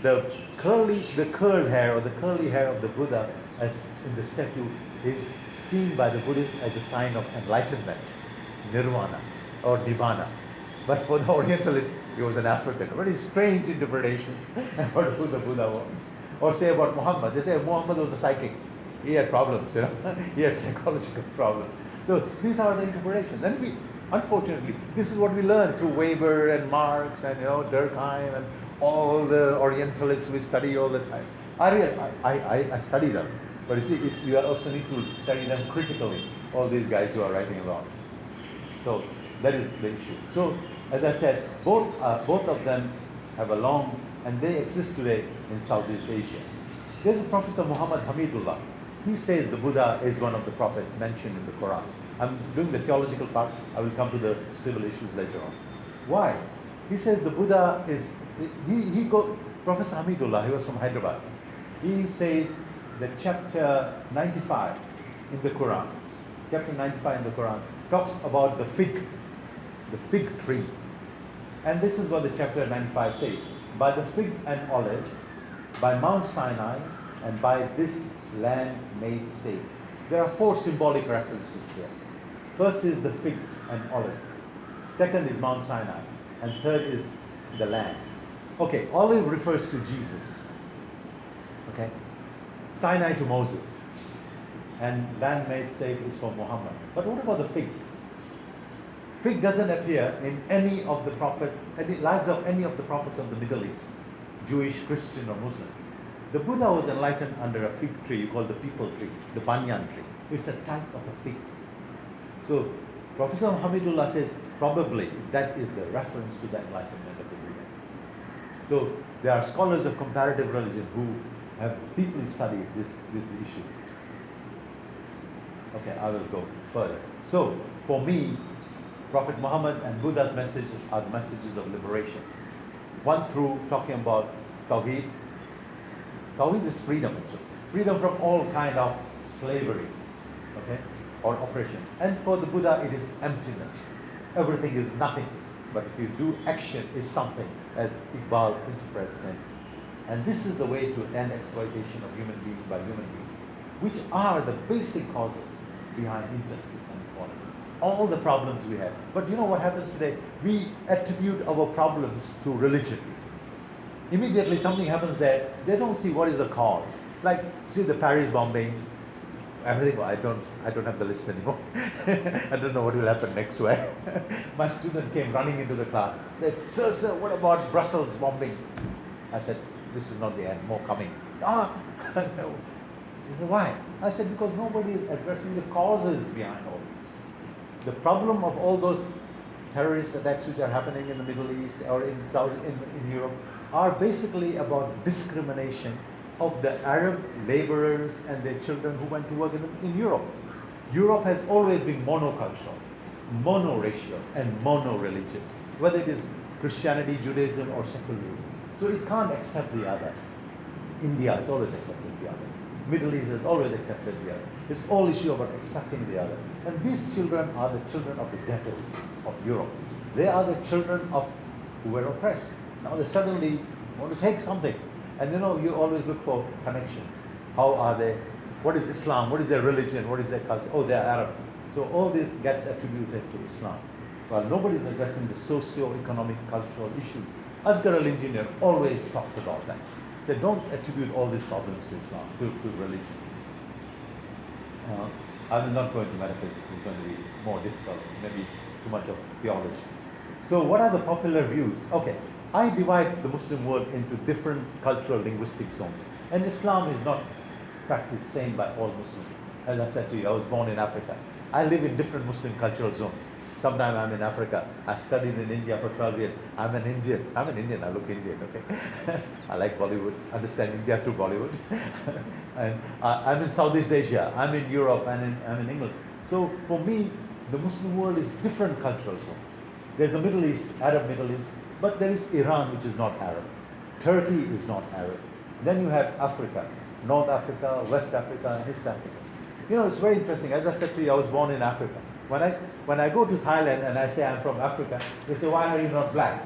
Speaker 2: The curled hair or the curly hair of the Buddha, as in the statue, is seen by the Buddhists as a sign of enlightenment, nirvana or nibbana. But for the Orientalists, he was an African. Very strange interpretations about who the Buddha was. Or say about Muhammad. They say Muhammad was a psychic. He had problems, He had psychological problems. So these are the interpretations. And unfortunately, this is what we learn through Weber and Marx and Durkheim and all the Orientalists we study all the time. I study them. But you see, you also need to study them critically, all these guys who are writing about it. So that is the issue. So, as I said, both of them have a long, and they exist today in Southeast Asia. There's a Professor Muhammad Hamidullah. He says the Buddha is one of the prophets mentioned in the Quran. I'm doing the theological part. I will come to the civil issues later on. Why? He says the Buddha is, Professor Hamidullah, he was from Hyderabad. He says that chapter 95 in the Quran, talks about the fig tree. And this is what the chapter 95 says. By the fig and olive, by Mount Sinai, and by this land made safe. There are 4 symbolic references here. First is the fig and olive. Second is Mount Sinai. And third is the land. Okay, olive refers to Jesus. Okay? Sinai to Moses. And land made safe is for Muhammad. But what about the fig? Fig doesn't appear in any of the lives of any of the prophets of the Middle East, Jewish, Christian, or Muslim. The Buddha was enlightened under a fig tree called the people tree, the banyan tree. It's a type of a fig. So Professor Hamidullah says probably that is the reference to the enlightenment of the Buddha. So there are scholars of comparative religion who have deeply studied this issue. Okay, I will go further. So For me, Prophet Muhammad and Buddha's message are the messages of liberation. One through talking about Tawheed. Tawheed is freedom, actually. Freedom from all kind of slavery, okay, or oppression. And for the Buddha, it is emptiness. Everything is nothing. But if you do action, is something, as Iqbal interprets it. And this is the way to end exploitation of human being by human being, which are the basic causes behind injustice and inequality. All the problems we have. But you know what happens today? We attribute our problems to religion. Immediately something happens there, they don't see what is the cause. Like, see the Paris bombing, everything. I don't have the list anymore. I don't know what will happen next week. My student came running into the class, said, sir, what about Brussels bombing? I said, this is not the end, more coming. No. She said, why? I said, because nobody is addressing the causes behind all this. The problem of all those terrorist attacks which are happening in the Middle East or in Europe are basically about discrimination of the Arab laborers and their children who went to work in Europe. Europe has always been monocultural, monoracial, and mono-religious, whether it is Christianity, Judaism, or secularism. So it can't accept the other. India has always accepted the other. Middle East has always accepted the other. It's all issue about accepting the other. And these children are the children of the ghettos of Europe. They are the children of who were oppressed. Now they suddenly want to take something. And you know, you always look for connections. How are they? What is Islam? What is their religion? What is their culture? Oh, they are Arab. So all this gets attributed to Islam. While nobody is addressing the socio-economic, cultural issues. Asghar al-Engineer always talked about that. He said, don't attribute all these problems to Islam, to religion. I will not go into metaphysics. It's going to be more difficult, maybe too much of theology. So what are the popular views? Okay, I divide the Muslim world into different cultural linguistic zones. And Islam is not practiced same by all Muslims. As I said to you, I was born in Africa. I live in different Muslim cultural zones. Sometimes I'm in Africa. I studied in India for 12 years. I'm an Indian. I look Indian, okay? I like Bollywood, understand India through Bollywood. And I'm in Southeast Asia. I'm in Europe, and I'm in England. So for me, the Muslim world is different cultural zones. There's the Middle East, Arab Middle East, but there is Iran, which is not Arab. Turkey is not Arab. Then you have Africa, North Africa, West Africa, and East Africa. You know, it's very interesting. As I said to you, I was born in Africa. When I go to Thailand and I say I'm from Africa, they say, why are you not black?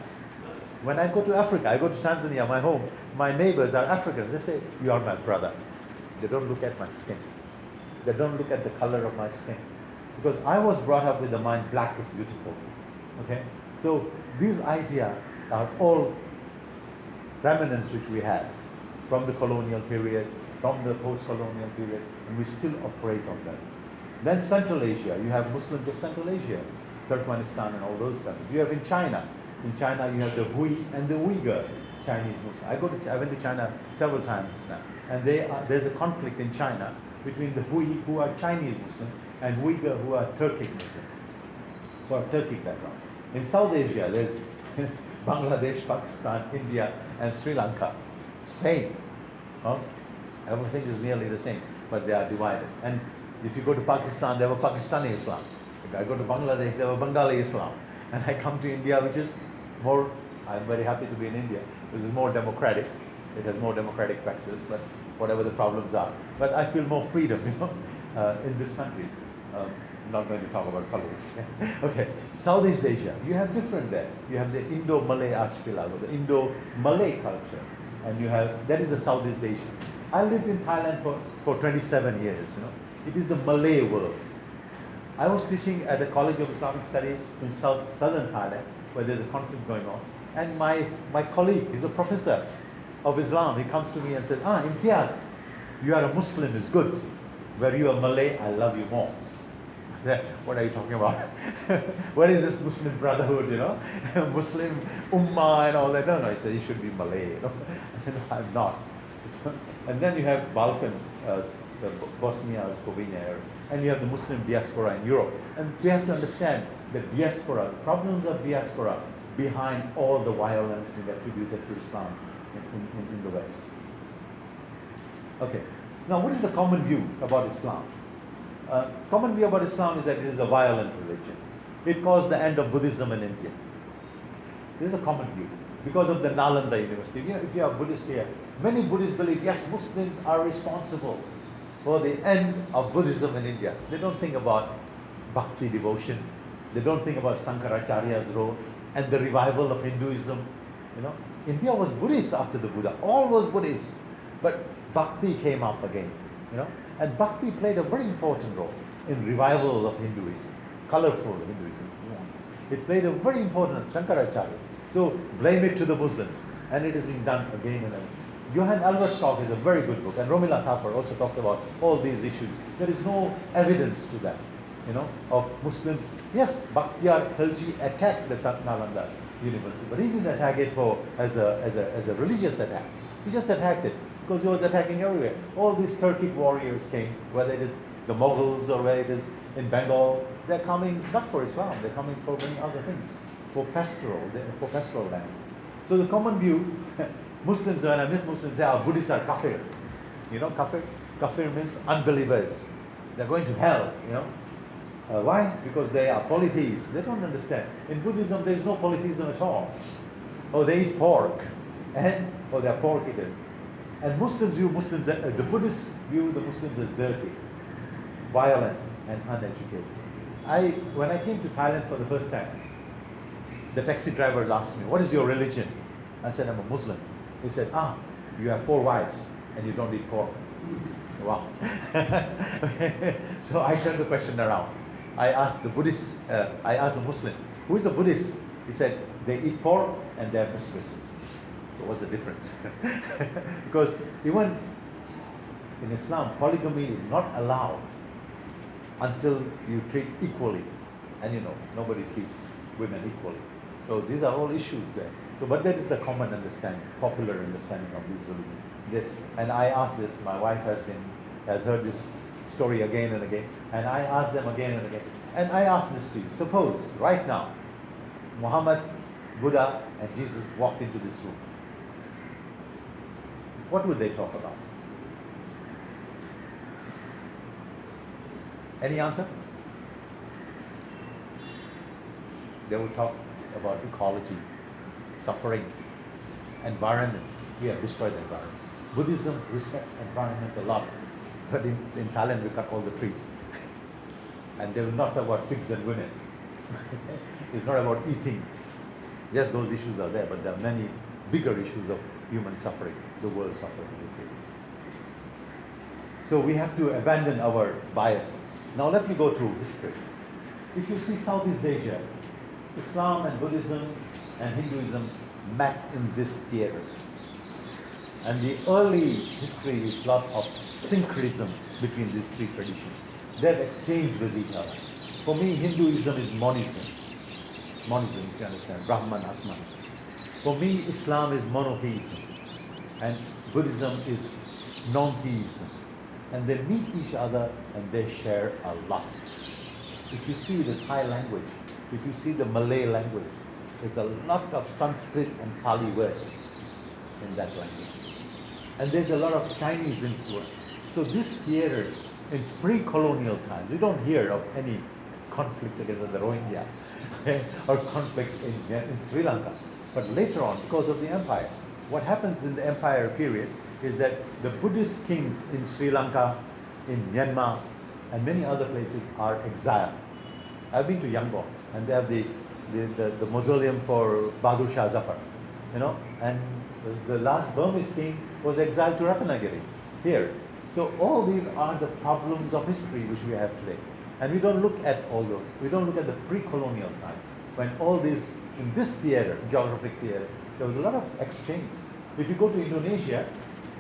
Speaker 2: When I go to Africa, I go to Tanzania, my home, my neighbors are Africans. They say, you are my brother. They don't look at my skin. They don't look at the color of my skin. Because I was brought up with the mind, black is beautiful. Okay? So these ideas are all remnants which we had from the colonial period, from the post-colonial period, and we still operate on them. Then Central Asia, you have Muslims of Central Asia, Turkmenistan and all those countries. You have in China. In China, you have the Hui and the Uyghur Chinese Muslims. I went to China several times this time. And there's a conflict in China between the Hui, who are Chinese Muslims, and Uyghur, who are Turkic Muslims, who are Turkic background. In South Asia, there's Bangladesh, Pakistan, India, and Sri Lanka. Same. Everything is nearly the same, but they are divided. And if you go to Pakistan, they have a Pakistani Islam. If I go to Bangladesh, they have a Bengali Islam. And I come to India, which is more, I'm very happy to be in India, which is more democratic. It has more democratic practices, but whatever the problems are. But I feel more freedom, in this country. I'm not going to talk about politics. Okay, Southeast Asia, you have different there. You have the Indo-Malay archipelago, the Indo-Malay culture. And you have, that is the Southeast Asia. I lived in Thailand for 27 years, It is the Malay world. I was teaching at the College of Islamic Studies in southern Thailand, where there's a conflict going on. And my colleague, he's a professor of Islam. He comes to me and says, Imtiaz, you are a Muslim, is good. Where you are Malay, I love you more. What are you talking about? Where is this Muslim brotherhood, Muslim Ummah and all that? No, he said, you should be Malay. I said, no, I'm not. And then you have Balkan, the Bosnia-Herzegovina area, and you have the Muslim diaspora in Europe. And we have to understand the diaspora, the problems of diaspora behind all the violence being attributed to Islam in the West. Okay, now what is the common view about Islam? Common view about Islam is that it is a violent religion. It caused the end of Buddhism in India. This is a common view because of the Nalanda University. If you are Buddhist here, many Buddhists believe, yes, Muslims are responsible for the end of Buddhism in India. They don't think about bhakti devotion. They don't think about Sankaracharya's role and the revival of Hinduism. India was Buddhist after the Buddha. All was Buddhist. But bhakti came up again. And bhakti played a very important role in revival of Hinduism, colorful Hinduism. It played a very important Shankaracharya. So blame it to the Muslims. And it is being done again and again. Johann Elverstorff is a very good book, and Romila Thapar also talks about all these issues. There is no evidence to that, of Muslims. Yes, Bakhtiyar Khalji attacked the Nalanda University, but he didn't attack it as a religious attack. He just attacked it because he was attacking everywhere. All these Turkic warriors came, whether it is the Mughals or whether it is in Bengal. They're coming not for Islam, they're coming for many other things, for pastoral lands. So the common view, Muslims, when I meet Muslims, say, Buddhists are kafir. Kafir? Kafir means unbelievers. They're going to hell, Why? Because they are polytheists. They don't understand. In Buddhism, there is no polytheism at all. They eat pork. They are pork eaters. And Muslims view the Buddhists view the Muslims as dirty, violent, and uneducated. When I came to Thailand for the first time, the taxi driver asked me, what is your religion? I said, I'm a Muslim. He said, you have 4 wives and you don't eat pork. Wow. So I turned the question around. I asked the Buddhist, I asked the Muslim, who is a Buddhist? He said, they eat pork and they are mistresses. So what's the difference? Because even in Islam, polygamy is not allowed until you treat equally. And nobody treats women equally. So these are all issues there. But that is the common understanding, popular understanding of these religions. And I asked this, my wife has heard this story again and again, and I asked them again and again. And I asked this to you, suppose right now, Muhammad, Buddha, and Jesus walked into this room. What would they talk about? Any answer? They would talk about ecology, suffering, environment. We have destroyed the environment. Buddhism respects environment a lot, but in Thailand we cut all the trees. And they will not talk about pigs and women. It's not about eating. Yes, those issues are there, but there are many bigger issues of human suffering, the world suffering. So we have to abandon our biases. Now let me go to history. If you see Southeast Asia, Islam and Buddhism and Hinduism met in this theater. And the early history is a lot of syncretism between these 3 traditions. They've exchanged with each other. For me, Hinduism is monism. Monism, if you understand, Brahman, Atman. For me, Islam is monotheism. And Buddhism is non-theism. And they meet each other and they share a lot. If you see the Thai language, if you see the Malay language, there's a lot of Sanskrit and Pali words in that language. And there's a lot of Chinese influence. So this theater, in pre-colonial times, we don't hear of any conflicts against the Rohingya or conflicts in Sri Lanka. But later on, because of the empire, what happens in the empire period is that the Buddhist kings in Sri Lanka, in Myanmar, and many other places are exiled. I've been to Yangon, and they have the mausoleum for Bahadur Shah Zafar, and the last Burmese king was exiled to Ratnagiri, here. So all these are the problems of history which we have today. And we don't look at all those. We don't look at the pre-colonial time, when all these, in this theater, geographic theater, there was a lot of exchange. If you go to Indonesia,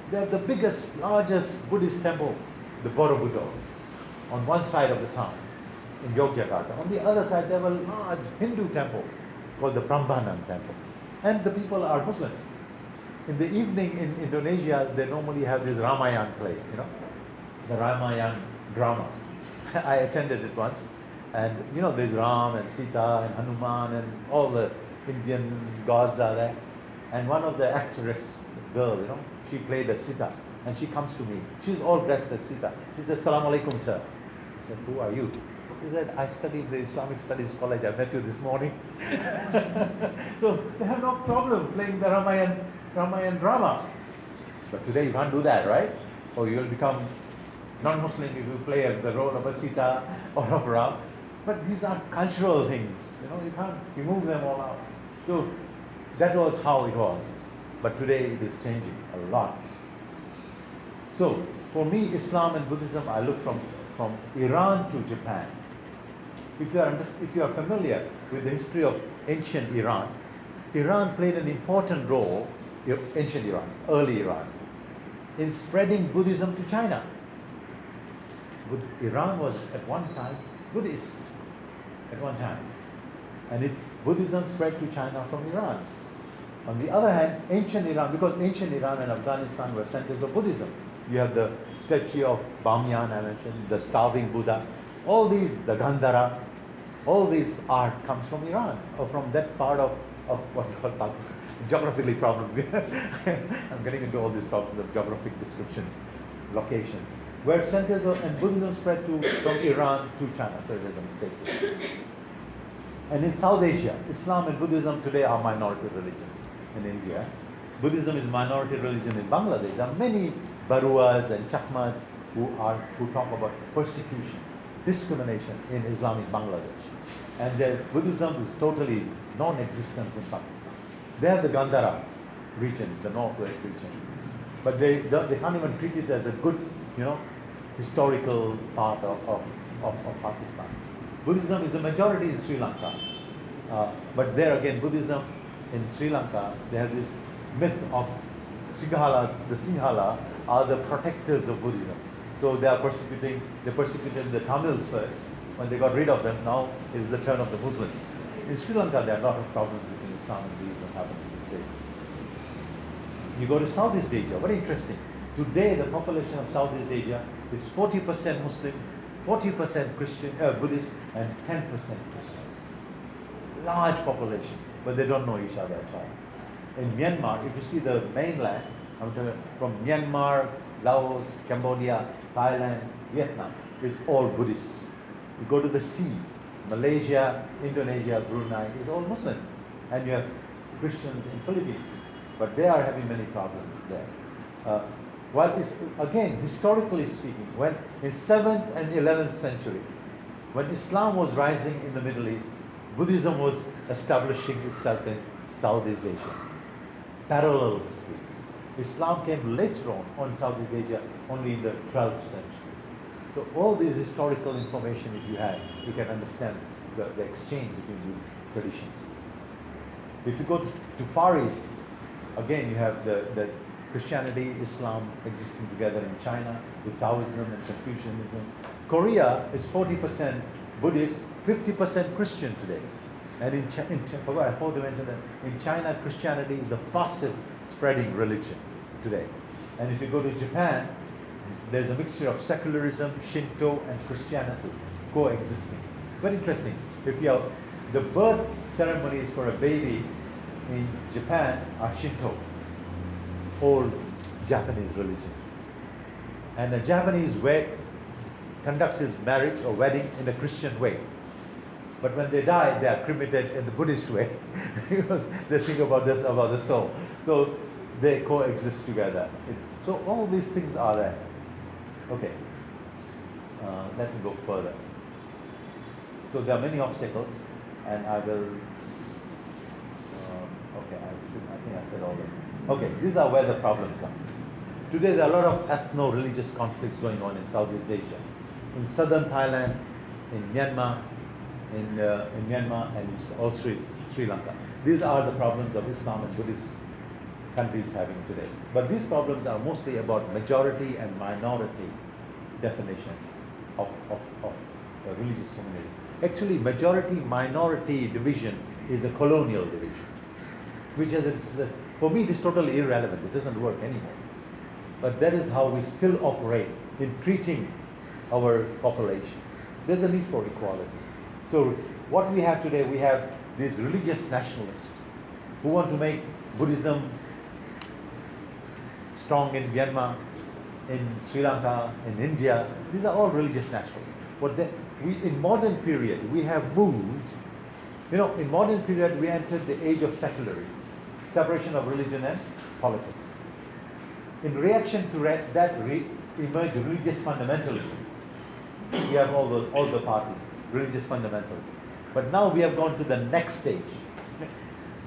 Speaker 2: they have the biggest, largest Buddhist temple, the Borobudur, on one side of the town, in Yogyakarta. On the other side, they have a large Hindu temple called the Prambanan temple. And the people are Muslims. In the evening in Indonesia, they normally have this Ramayana play, the Ramayana drama. I attended it once. And there's Ram and Sita and Hanuman and all the Indian gods are there. And one of the actress girl, she played as Sita. And she comes to me. She's all dressed as Sita. She says, "Assalamu alaikum, sir." I said, who are you? He said, I study in the Islamic Studies College. I met you this morning. So they have no problem playing the Ramayan drama. But today you can't do that, right? Or you will become non-Muslim if you play the role of a Sita or of Ram. But these are cultural things, you can't remove them all out. So that was how it was. But today it is changing a lot. So for me, Islam and Buddhism, I look from Iran to Japan. If you are familiar with the history of ancient Iran, Iran played an important role, ancient Iran, early Iran, in spreading Buddhism to China. Iran was at one time Buddhist, at one time. And Buddhism spread to China from Iran. On the other hand, ancient Iran, because ancient Iran and Afghanistan were centers of Buddhism. You have the statue of Bamyan, I mentioned, the starving Buddha, all these, the Gandhara, all this art comes from Iran, or from that part of what we call Pakistan. Geographically problem. I'm getting into all these problems of geographic descriptions, locations. Where centers and Buddhism spread from Iran to China. Sorry, there's a mistake. And in South Asia, Islam and Buddhism today are minority religions. In India, Buddhism is minority religion in Bangladesh. There are many Baruas and Chakmas who talk about persecution, discrimination in Islamic Bangladesh. And Buddhism is totally non-existent in Pakistan. They have the Gandhara region, the northwest region. But they can't even treat it as a good, historical part of Pakistan. Buddhism is a majority in Sri Lanka. But there again, Buddhism in Sri Lanka, they have this myth of Singhalas. The Singhala are the protectors of Buddhism. So they persecuted the Tamils first. When they got rid of them, now it is the turn of the Muslims. In Sri Lanka, there are a lot of problems between Islam and Buddhism happening these days. You go to Southeast Asia, very interesting. Today, the population of Southeast Asia is 40% Muslim, 40% Christian, Buddhist, and 10% Christian. Large population, but they don't know each other at all. In Myanmar, if you see the mainland, from Myanmar, Laos, Cambodia, Thailand, Vietnam, is all Buddhist. You go to the sea, Malaysia, Indonesia, Brunei, is all Muslim. And you have Christians in Philippines, but they are having many problems there. Well, again, historically speaking, when in 7th and 11th century, when Islam was rising in the Middle East, Buddhism was establishing itself in Southeast Asia. Parallel histories. Islam came later on Southeast Asia, only in the 12th century. So all this historical information, if you have, you can understand the exchange between these traditions. If you go to Far East, again you have the Christianity, Islam existing together in China with Taoism and Confucianism. Korea is 40% Buddhist, 50% Christian today. And I forgot to mention that in China, Christianity is the fastest spreading religion today. And if you go to Japan, there's a mixture of secularism, Shinto, and Christianity coexisting. Very interesting. The birth ceremonies for a baby in Japan are Shinto, old Japanese religion. And a Japanese conducts his marriage or wedding in a Christian way. But when they die, they are cremated in the Buddhist way because they think about the soul. So they coexist together. So all these things are there. Okay, let me go further. So there are many obstacles, and I will. Okay, I think I said all that. Okay, these are where the problems are. Today there are a lot of ethno-religious conflicts going on in Southeast Asia, in southern Thailand, in Myanmar, and also Sri Lanka. These are the problems of Islam and Buddhist countries having today. But these problems are mostly about majority and minority definition of a religious community. Actually, majority-minority division is a colonial division, which for me it is totally irrelevant. It doesn't work anymore. But that is how we still operate in treating our population. There's a need for equality. So what we have today, we have these religious nationalists who want to make Buddhism strong in Myanmar, in Sri Lanka, in India. These are all religious nationals. But then in modern period, we have moved, in modern period, we entered the age of secularism, separation of religion and politics. In reaction to that, emerged religious fundamentalism. We have all the parties, religious fundamentalism. But now we have gone to the next stage.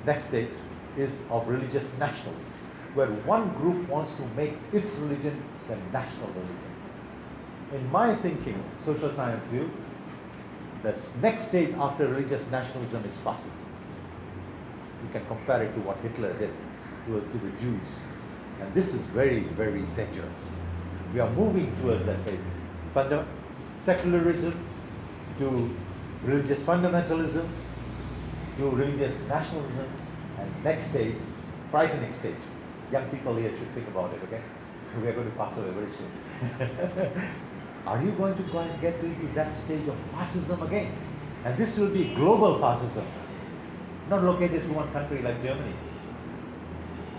Speaker 2: Next stage is of religious nationalism, where one group wants to make its religion the national religion. In my thinking, social science view, the next stage after religious nationalism is fascism. You can compare it to what Hitler did to the Jews. And this is very, very dangerous. We are moving towards that phase. Secularism to religious fundamentalism to religious nationalism, and next stage, frightening stage. Young people here should think about it, okay? We are going to pass away very soon. Are you going to get into that stage of fascism again? And this will be global fascism, not located to one country like Germany.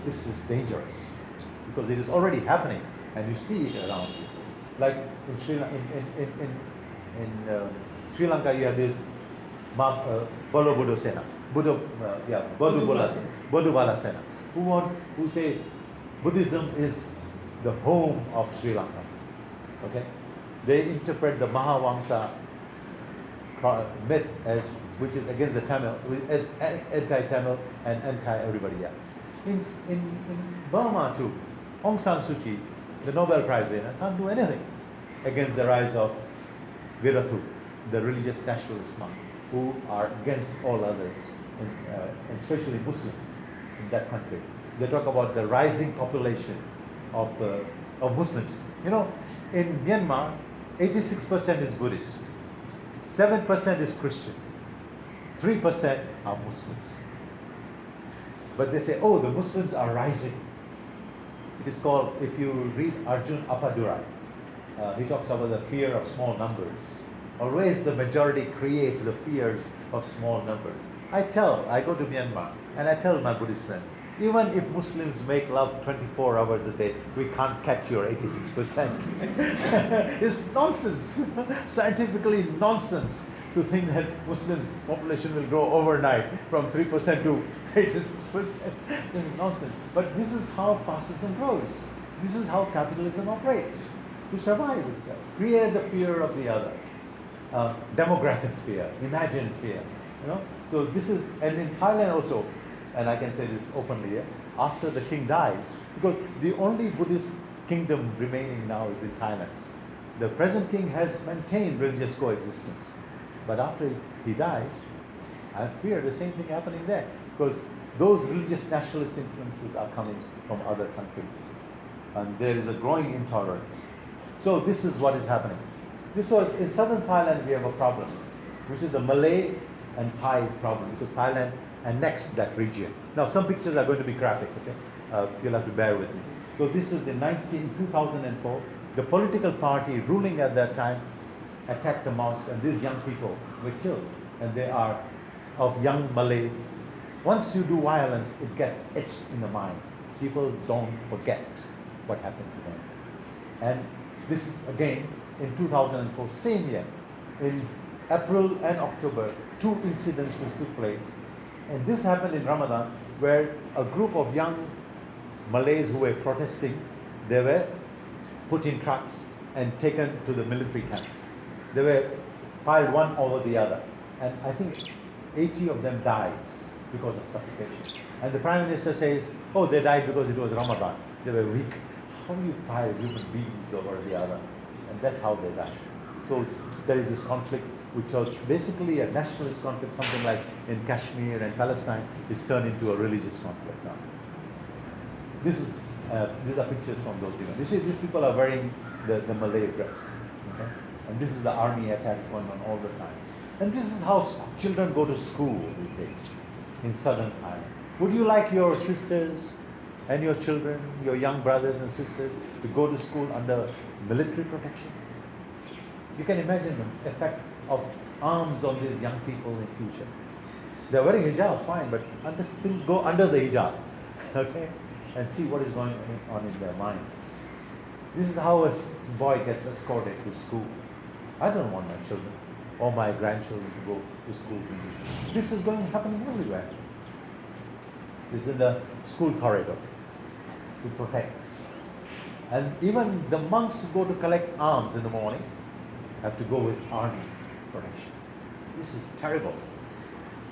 Speaker 2: This is dangerous because it is already happening, and you see it around you. Like in Sri Lanka, you have this Bolo Buddha Sena, Bodu Bala Sena, who say Buddhism is the home of Sri Lanka. Okay, they interpret the Mahavamsa myth as which is against the Tamil, as anti-Tamil and anti-everybody else. In Burma too, Aung San Suu Kyi, the Nobel Prize winner, can't do anything against the rise of Viratu, the religious nationalist monk, who are against all others, especially Muslims in that country. They talk about the rising population of Muslims. In Myanmar, 86% is Buddhist, 7% is Christian, 3% are Muslims. But they say, oh, the Muslims are rising. It is called, if you read Arjun Appadurai, he talks about the fear of small numbers. Always the majority creates the fears of small numbers. I go to Myanmar and I tell my Buddhist friends, even if Muslims make love 24 hours a day, we can't catch your 86%. It's nonsense, scientifically nonsense to think that Muslims population will grow overnight from 3% to 86%. This is nonsense. But this is how fascism grows. This is how capitalism operates. To survive itself, create the fear of the other. Demographic fear, imagined fear. So this is, and in Thailand also, and I can say this openly here, after the king dies, because the only Buddhist kingdom remaining now is in Thailand. The present king has maintained religious coexistence. But after he dies, I fear the same thing happening there, because those religious nationalist influences are coming from other countries. And there is a growing intolerance. So this is what is happening. This was, in southern Thailand we have a problem, which is the Malay and Thai problem, because Thailand annexed that region. Now some pictures are going to be graphic, okay? You'll have to bear with me. So this is in 2004, the political party ruling at that time attacked the mosque, and these young people were killed. And they are of young Malay. Once you do violence, it gets etched in the mind. People don't forget what happened to them. And this is again in 2004, same year. In April and October, 2 incidences took place. And this happened in Ramadan, where a group of young Malays who were protesting, they were put in trucks and taken to the military camps. They were piled one over the other. And I think 80 of them died because of suffocation. And the Prime Minister says, oh, they died because it was Ramadan. They were weak. How do you pile human beings over the other? And that's how they died. So there is this conflict, which was basically a nationalist conflict, something like in Kashmir and Palestine, is turned into a religious conflict now. These are pictures from those events. You see, these people are wearing the Malay dress. Okay? And this is the army attack going on all the time. And this is how children go to school these days in southern Thailand. Would you like your sisters and your children, your young brothers and sisters, to go to school under military protection? You can imagine the effect of arms on these young people in future. They're wearing hijab, fine, but still go under the hijab, okay, and see what is going on in their mind. This is how a boy gets escorted to school. I don't want my children or my grandchildren to go to schools in this. This is happening everywhere. This is in the school corridor to protect. And even the monks who go to collect alms in the morning have to go with army protection. This is terrible.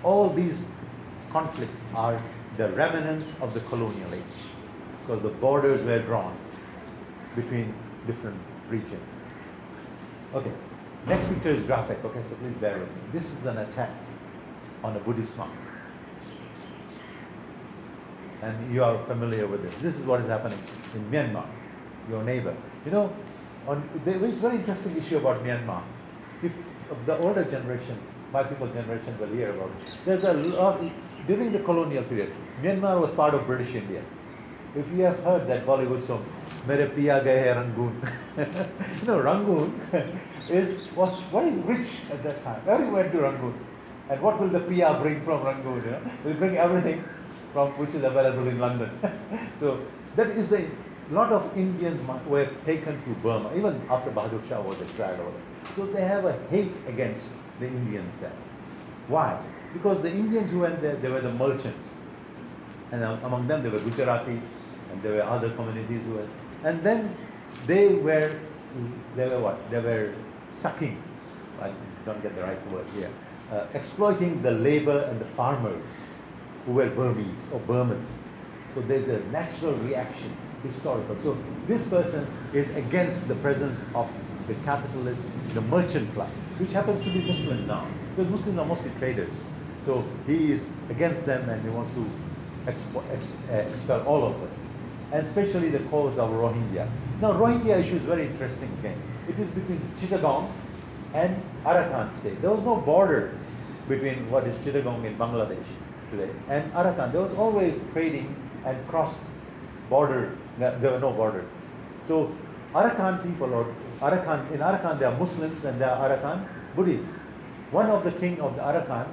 Speaker 2: All these conflicts are the remnants of the colonial age, because the borders were drawn between different regions. Okay, next picture is graphic. Okay, so please bear with me. This is an attack on a Buddhist monk. And you are familiar with this. This is what is happening in Myanmar, your neighbor. You know, there is a very interesting issue about Myanmar. If the older generation, my people's generation will hear about it. There's a lot, during the colonial period, Myanmar was part of British India. If you have heard that Bollywood song, Mere Piya Gaye Hai Rangoon. You know, Rangoon was very rich at that time. Everyone went to Rangoon. And what will the Piya bring from Rangoon? You know? They'll bring everything from which is available in London. So that is the lot of Indians were taken to Burma, even after Bahadur Shah was exiled over there. So they have a hate against the Indians there. Why? Because the Indians who went there, they were the merchants. And among them there were Gujaratis, and there were other communities who were, and then they were what? They were sucking, I don't get the right word here, exploiting the labor and the farmers who were Burmese or Burmans. So there's a natural reaction, historical. So this person is against the presence of the capitalist, the merchant class, which happens to be Muslim now, because Muslims are mostly traders. So he is against them and he wants to expel all of them, and especially the cause of Rohingya. Now Rohingya issue is very interesting again. It is between Chittagong and Arakan state. There was no border between what is Chittagong in Bangladesh today and Arakan. There was always trading and cross border, there were no border. So Arakan people, or Arakan, in Arakan there are Muslims and there are Arakan Buddhists. One of the king of the Arakan,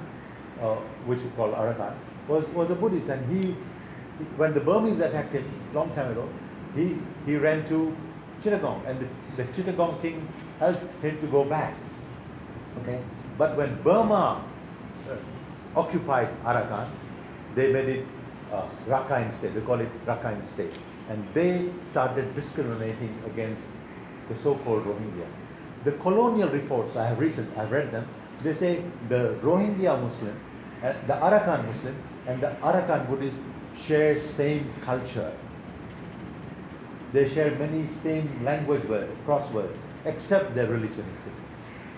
Speaker 2: which we call Arakan, was a Buddhist, and he when the Burmese attacked him long time ago, he ran to Chittagong, and the Chittagong king helped him to go back. Okay, but when Burma occupied Arakan, they made it Rakhine state. They call it Rakhine state, and they started discriminating against the so-called Rohingya. The colonial reports I've read them. They say the Rohingya Muslim, the Arakan Muslim, and the Arakan Buddhist share same culture. They share many same language crosswords, except their religion is different.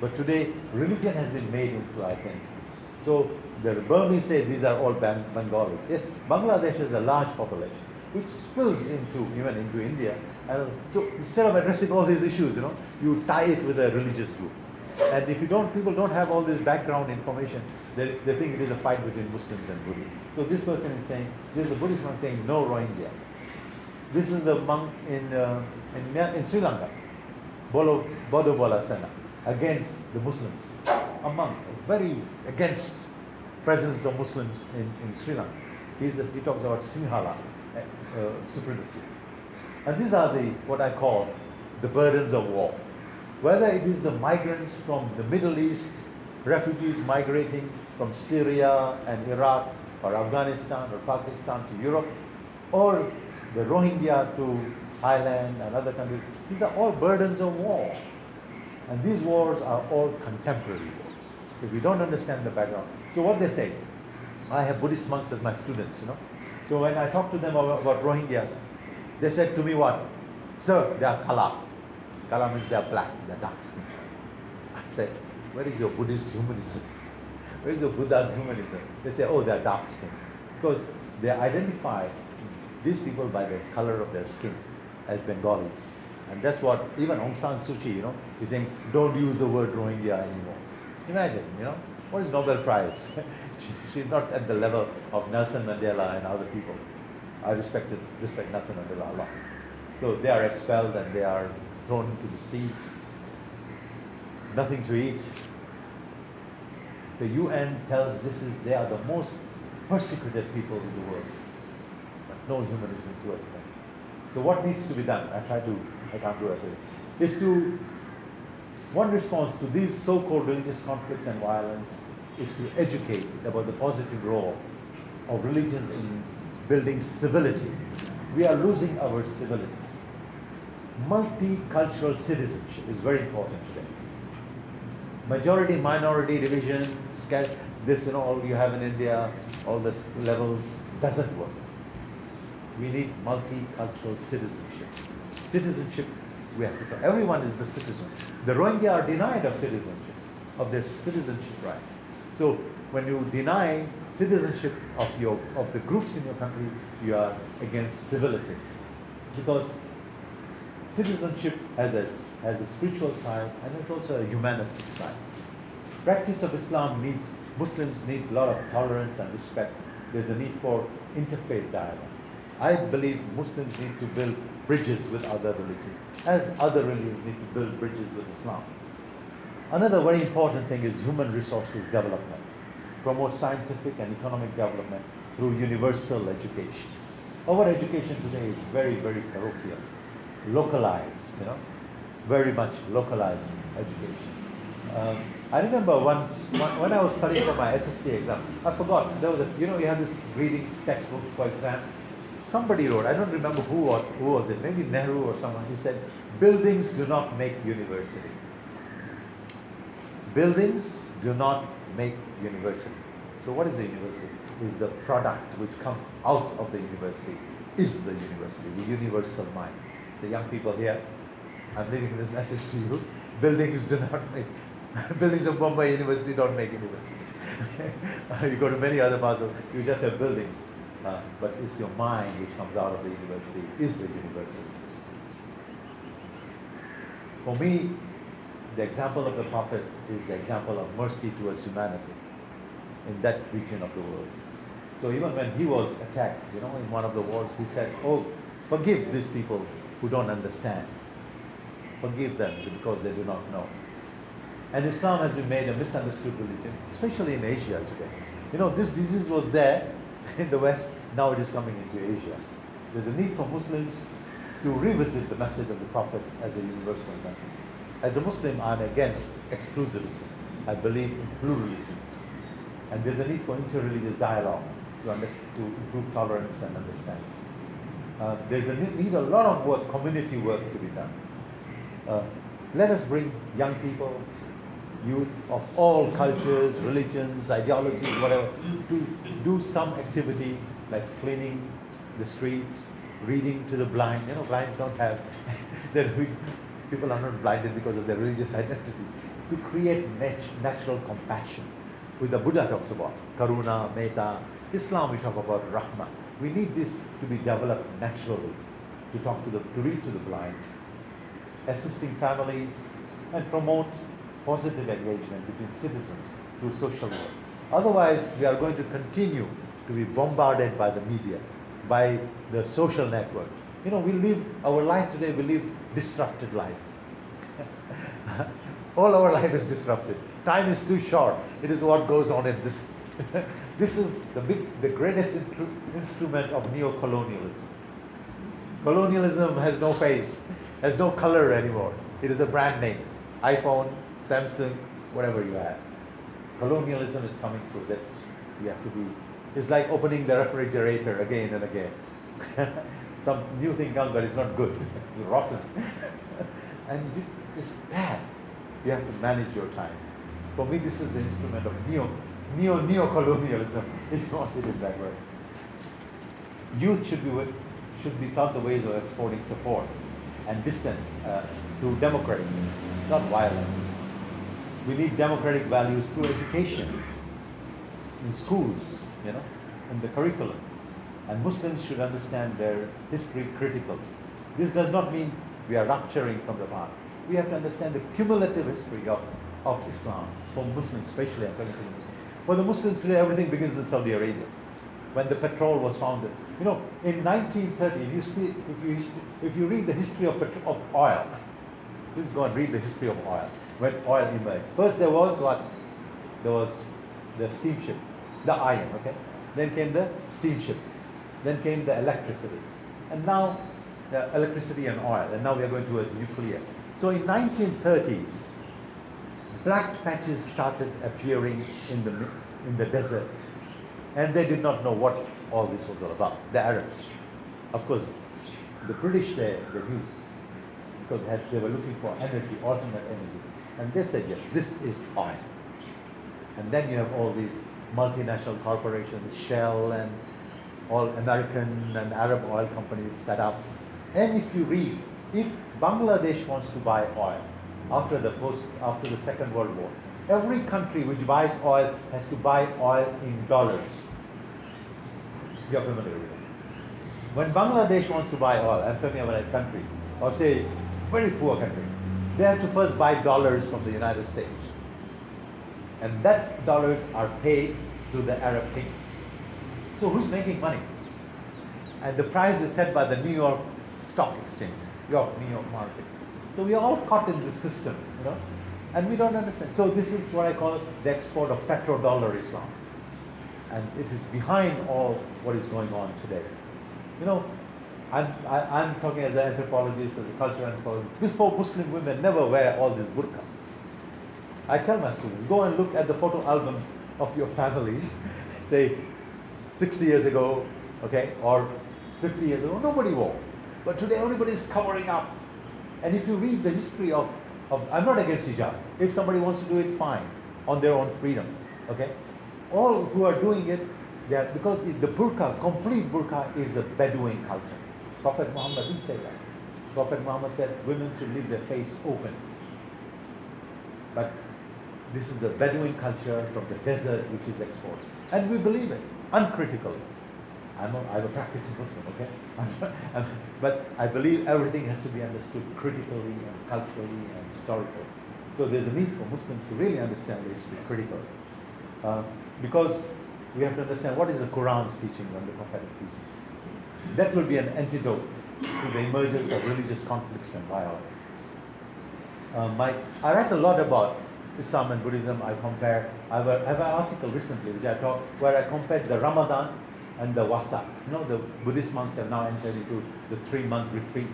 Speaker 2: But today, religion has been made into identity. So the Burmese say these are all Bengalis. Yes, Bangladesh has a large population, which spills even into India. And so instead of addressing all these issues, you tie it with a religious group. And if people don't have all this background information, they think it is a fight between Muslims and Buddhists. So this person is saying, this is the Buddhist monk saying no Rohingya. This is the monk in Sri Lanka, Bodo Bolasena, against the Muslims. A monk, very against presence of Muslims in Sri Lanka. He talks about Sinhala supremacy. And these are what I call the burdens of war. Whether it is the migrants from the Middle East, refugees migrating from Syria and Iraq or Afghanistan or Pakistan to Europe, or the Rohingya to Thailand and other countries, these are all burdens of war. And these wars are all contemporary wars, if we don't understand the background. So what they say, I have Buddhist monks as my students, So when I talk to them about Rohingya, they said to me what? Sir, they are Kala. Kala means they are black, they are dark skinned. I said, where is your Buddhist humanism? Where is your Buddha's humanism? They say, oh, they are dark skinned. Because they identify these people by the color of their skin as Bengalis. And that's what even Aung San Suu Kyi, is saying, don't use the word Rohingya anymore. Imagine, what is Nobel Prize? She's not at the level of Nelson Mandela and other people. I respect Nelson Mandela a lot. So they are expelled and they are thrown into the sea. Nothing to eat. The UN tells they are the most persecuted people in the world, but no humanism towards them. So what needs to be done? I can't do it. Is to, one response to these so-called religious conflicts and violence is to educate about the positive role of religions in building civility. We are losing our civility. Multicultural citizenship is very important today. Majority minority division, this, you know, all you have in India, all this levels, doesn't work. We need multicultural citizenship. Citizenship, we have to talk. Everyone is a citizen. The Rohingya are denied of citizenship, of their citizenship right. So when you deny citizenship of the groups in your country, you are against civility. Because citizenship has a spiritual side and there's also a humanistic side. Practice of Islam needs, Muslims need a lot of tolerance and respect. There's a need for interfaith dialogue. I believe Muslims need to build bridges with other religions, as other religions need to build bridges with Islam. Another very important thing is human resources development. Promote scientific and economic development through universal education. Our education today is very, very parochial, localized, you know, very much localized education. I remember once, when I was studying for my SSC exam, I forgot, there was a, you know, you have this readings textbook for exam. Somebody wrote, I don't remember who was it, maybe Nehru or someone, he said, buildings do not make university. Buildings do not make university. So what is the university? Is the product which comes out of the university, is the university, the universal mind. The young people here, I'm leaving this message to you, buildings do not make, buildings of Bombay University don't make university. You go to many other parts of, you just have buildings. But it's your mind which comes out of the university, is the university. For me, the example of the Prophet is the example of mercy towards humanity in that region of the world. So even when he was attacked, you know, in one of the wars, he said, oh, forgive these people who don't understand. Forgive them because they do not know. And Islam has been made a misunderstood religion, especially in Asia today. You know, this disease was there in the West, now it is coming into Asia. There's a need for Muslims to revisit the message of the Prophet as a universal message. As a Muslim, I'm against exclusivism. I believe in pluralism. And there's a need for interreligious dialogue to improve tolerance and understanding. There's a need a lot of work, community work to be done. Let us bring young people, youth of all cultures, religions, ideologies, whatever, to do some activity like cleaning the streets, reading to the blind. You know, blinds don't have, people are not blinded because of their religious identity. To create natural compassion, which the Buddha talks about, karuna, metta. Islam, we talk about rahma. We need this to be developed naturally, to read to the blind, assisting families, and promote positive engagement between citizens through social work. Otherwise, we are going to continue to be bombarded by the media, by the social network. You know, we live, our life today, we live disrupted life. All our life is disrupted. Time is too short. It is what goes on in this. This is the greatest instrument of neo-colonialism. Colonialism has no face, has no color anymore. It is a brand name. iPhone, Samsung, whatever you have. Colonialism is coming through this. You have to be, it's like opening the refrigerator again and again. Some new thing comes, but it's not good. It's rotten. And it's bad. You have to manage your time. For me, this is the instrument of neo-colonialism, if you want it in that way. Youth should be taught the ways of exporting support and dissent through democratic means, not violent. We need democratic values through education, in schools, you know, in the curriculum. And Muslims should understand their history critically. This does not mean we are rupturing from the past. We have to understand the cumulative history of Islam, for Muslims especially. I'm talking to the Muslims. For the Muslims today, everything begins in Saudi Arabia, when the petrol was founded. You know, in 1930, if you read the history of oil, please go and read the history of oil, when oil emerged. First there was what? There was the steamship, the iron, okay? Then came the steamship. Then came the electricity. And now electricity and oil, and now we are going towards nuclear. So in 1930s, black patches started appearing in the desert, and they did not know what all this was all about. The Arabs, of course, the British they knew, because they were looking for energy, alternate energy, and they said yes, this is oil. And then you have all these multinational corporations, Shell and all American and Arab oil companies set up. And if you read, if Bangladesh wants to buy oil after the Second World War, every country which buys oil has to buy oil in dollars. You're familiar with it. When Bangladesh wants to buy oil, I'm talking about a country, or say very poor country, they have to first buy dollars from the United States. And that dollars are paid to the Arab kings. So who's making money? And the price is set by the New York Stock Exchange, New York market. So we are all caught in this system, and we don't understand. So this is what I call the export of petrodollar Islam. And it is behind all what is going on today. I'm talking as an anthropologist, as a cultural anthropologist. Before, Muslim women never wear all this burqa. I tell my students, go and look at the photo albums of your families, say 60 years ago, okay, or 50 years ago, nobody wore. But today everybody is covering up. And if you read the history of I'm not against hijab. If somebody wants to do it, fine, on their own freedom, okay? All who are doing it, because the burqa, complete burqa is a Bedouin culture. Prophet Muhammad didn't say that. Prophet Muhammad said women should leave their face open. But this is the Bedouin culture from the desert which is exported. And we believe it, uncritically. I'm a practicing Muslim, okay? But I believe everything has to be understood critically and culturally and historically. So there's a need for Muslims to really understand the history critically. Because we have to understand what is the Quran's teaching and the prophetic teachings. That will be an antidote to the emergence of religious conflicts and violence. I write a lot about Islam and Buddhism. I have an article recently where I compared the Ramadan and the Wasa. The Buddhist monks have now entered into the 3-month retreat.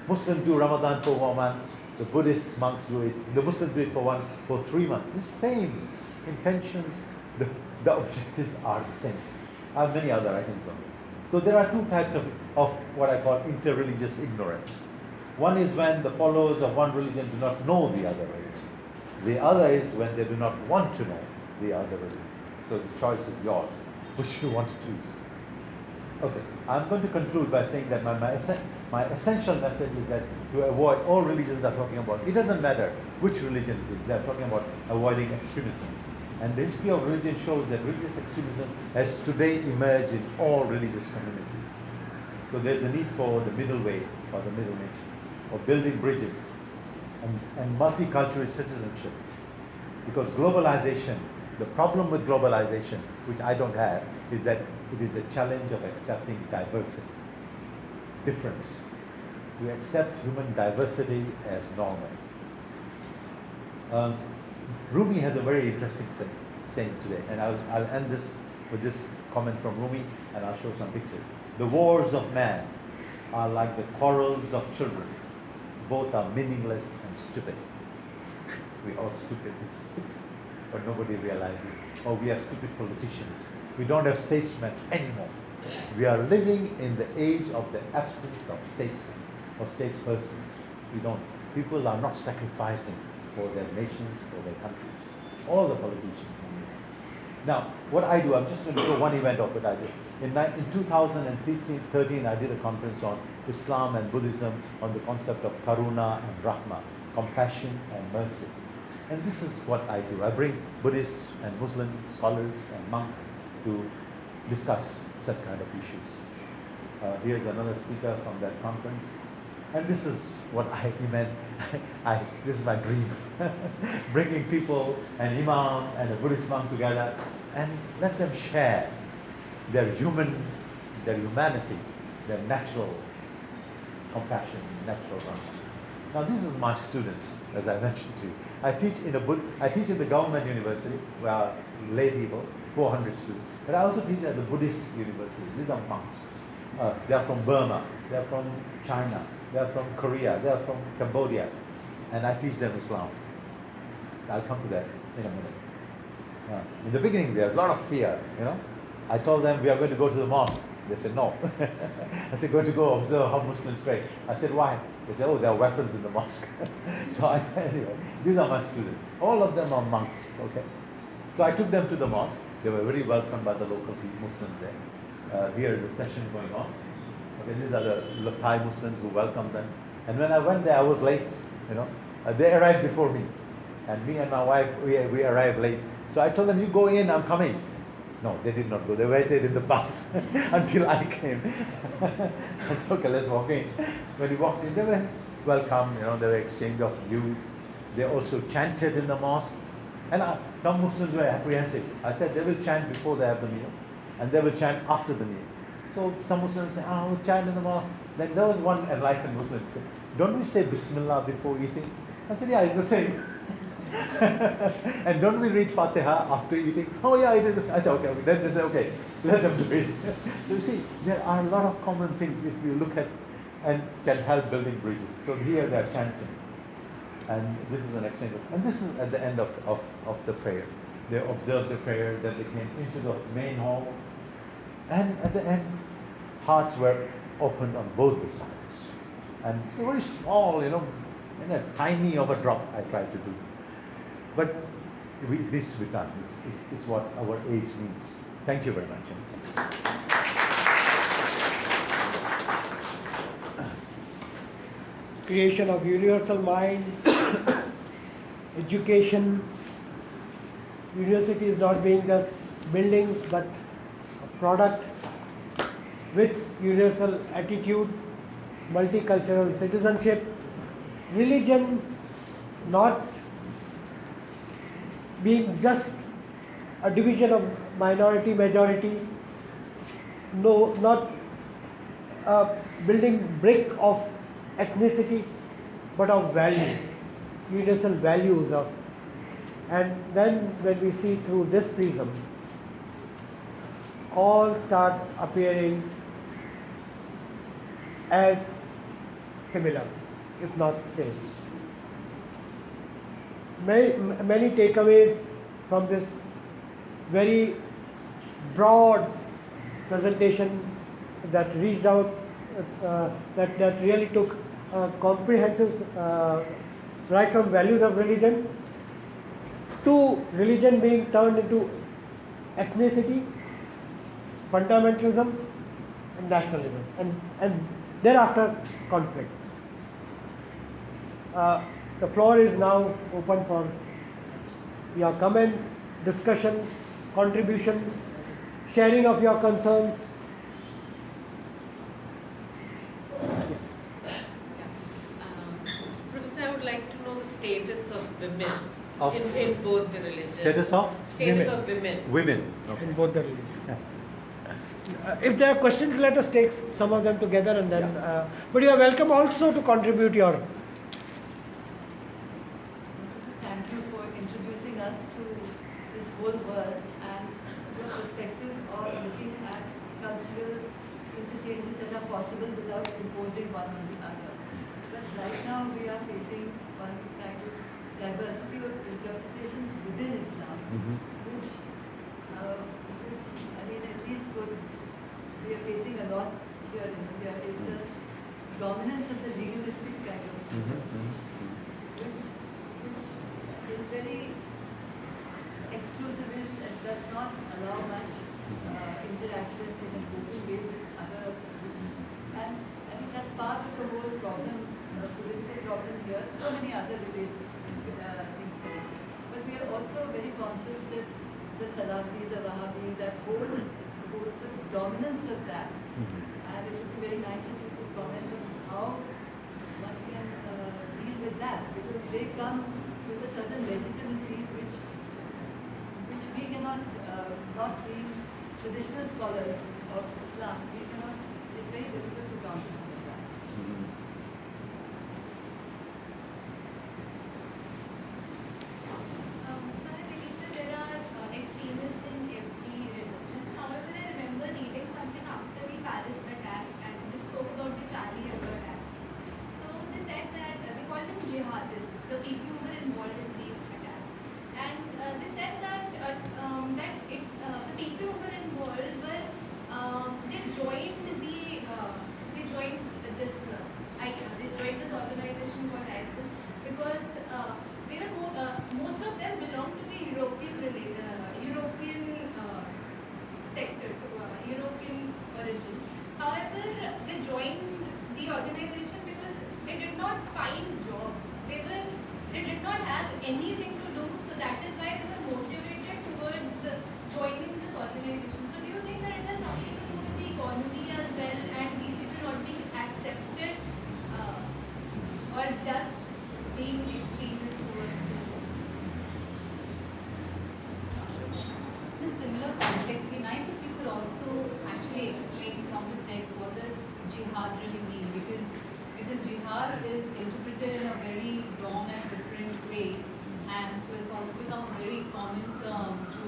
Speaker 2: Muslims do Ramadan for 1 month, the Buddhist monks do it, the Muslims do it for 3 months. The same intentions, the objectives are the same. I have many other writings on it. So there are two types of what I call interreligious ignorance. One is when the followers of one religion do not know the other religion. The other is when they do not want to know the other religion. So the choice is yours, which you want to choose. Okay, I'm going to conclude by saying that my essential message is that to avoid, all religions are talking about, it doesn't matter which religion it is, they're talking about avoiding extremism. And the history of religion shows that religious extremism has today emerged in all religious communities. So there's a need for the middle way, or the middle nation, or building bridges, and multicultural citizenship. Because globalization, the problem with globalization, which I don't have, is that it is the challenge of accepting diversity, difference. We accept human diversity as normal. Rumi has a very interesting saying today, and I'll end this with this comment from Rumi, and I'll show some pictures. The wars of man are like the quarrels of children. Both are meaningless and stupid. We're all stupid, but nobody realizes it. Or we have stupid politicians. We don't have statesmen anymore. We are living in the age of the absence of statesmen or statespersons. People are not sacrificing for their nations, for their countries. All the politicians. Now, what I do, I'm just going to show one event of what I do. In 2013, I did a conference on Islam and Buddhism on the concept of karuna and rahma, compassion and mercy. And this is what I do. I bring Buddhists and Muslim scholars and monks to discuss such kind of issues. Here's another speaker from that conference. And this is what I meant. This is my dream. Bringing people, an imam and a Buddhist monk together, and let them share their humanity, their natural compassion, natural rahmah. Now this is my students, as I mentioned to you. I teach in the government university, where lay people, 400 students. But I also teach at the Buddhist university. These are monks. They are from Burma, they are from China, they are from Korea, they are from Cambodia, and I teach them Islam. I'll come to that in a minute. In the beginning, there was a lot of fear, you know. I told them we are going to go to the mosque. They said no. I said, going to go observe how Muslims pray. I said, why? They said, oh, there are weapons in the mosque. So I said, anyway, these are my students. All of them are monks, okay? So I took them to the mosque. They were very welcomed by the local Muslims there. Here is a session going on. Okay, these are the Thai Muslims who welcomed them. And when I went there, I was late, you know. They arrived before me. And me and my wife, we arrived late. So I told them, you go in, I'm coming. No, they did not go. They waited in the bus until I came. I said, okay, let's walk in. When we walked in, they were welcome, you know, they were exchange of views. They also chanted in the mosque. And some Muslims were apprehensive. I said, they will chant before they have the meal, and they will chant after the meal. So some Muslims say, we'll chant in the mosque. Then there was one enlightened Muslim who said, don't we say Bismillah before eating? I said, yeah, it's the same. And don't we read Fatiha after eating? Oh yeah, it is. I said, okay. Then they say, okay, let them do it. So you see, there are a lot of common things if you look at and can help building bridges. So here they are chanting. And this is an exchange. And this is at the end of the prayer. They observed the prayer, then they came into the main hall. And at the end, hearts were opened on both the sides. And it's very small, you know, and a tiny of a drop I tried to do. But this we done. This is what our age needs. Thank you very much.
Speaker 1: Creation of universal minds, education. University is not being just buildings, but a product with universal attitude, multicultural citizenship, religion not being just a division of minority majority, no, not a building brick of ethnicity, but of values, universal values of. And then when we see through this prism, all start appearing as similar, if not same. Many takeaways from this very broad presentation that reached out, that really took comprehensive, right from values of religion to religion being turned into ethnicity, fundamentalism, and nationalism, and thereafter conflicts. The floor is now open for your comments, discussions, contributions, sharing of your concerns.
Speaker 3: Professor, I would like to know the status of women
Speaker 2: Of
Speaker 3: in both the religions.
Speaker 2: Status of?
Speaker 3: Status of women.
Speaker 2: Women. Okay.
Speaker 1: In both the religions. If there are questions, let us take some of them together and then. But you are welcome also to contribute your.
Speaker 4: Thank you for introducing us to this whole world and your perspective of looking at cultural interchanges that are possible without imposing one on the other. But right now we are facing one kind of diversity of interpretations within Islam, which I mean, at least what we are facing a lot here in India is the dominance of the legalistic kind of which is very exclusivist and does not allow much interaction in an open way with other groups. And I think that's part of the whole problem, political problem here. So many other related things connected. But we are also very conscious that the Salafi, the Wahhabi, that whole the dominance of that. And it would be very nice if you could comment on how one can deal with that, because they come with a certain legitimacy which we cannot, not being traditional scholars of Islam, we cannot, it's very difficult to counter some of that.
Speaker 5: So I believe that there are extremists in every religion. However, I remember reading something after the Paris attacks the people who were involved in these attacks. And they said that the people who were involved were they joined they joined this organization called ISIS because they were most of them belonged to the European sector, European origin. However, they joined the organization because they did not find jobs. They did not have anything to do, so that is why they were motivated towards joining this organization. So do you think that it has something to do with the economy as well, and these people not being accepted, or just being extremist towards them?
Speaker 6: In a similar context, it would be nice if you could also actually explain from the text what does jihad really mean, because jihad is interpreted in a very wrong and different way, and so it's also become a very common term to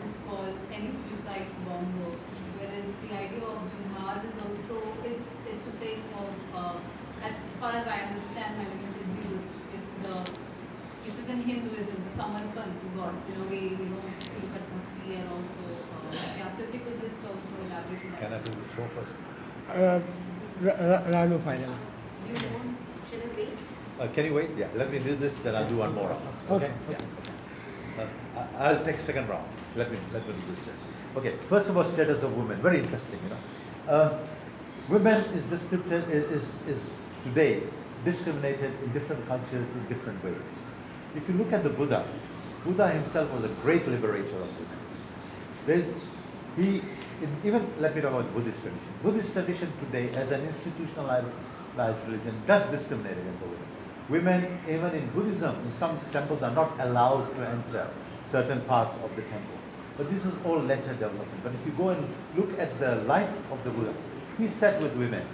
Speaker 6: just call any suicide bomber, whereas the idea of jihad is also it's a thing of as far as I understand my limited views, which is in Hinduism, the Samarpan God, in a way, look at Bhakti and also, so if you could just also elaborate on that.
Speaker 2: Can I do this show first?
Speaker 1: Ranu final.
Speaker 3: You want, should I wait?
Speaker 2: Can you wait? Yeah, let me do this, then I'll do one more round. Okay?
Speaker 1: Okay.
Speaker 2: Yeah. I'll take second round. Let me do this. Okay, first of all, status of women. Very interesting, Women is today discriminated in different cultures in different ways. If you look at the Buddha himself was a great liberator of women. Let me talk about Buddhist tradition. Buddhist tradition today, as an institutionalized religion, does discriminate against the women. Women, even in Buddhism, in some temples are not allowed to enter certain parts of the temple. But this is all later development. But if you go and look at the life of the Buddha, he sat with women.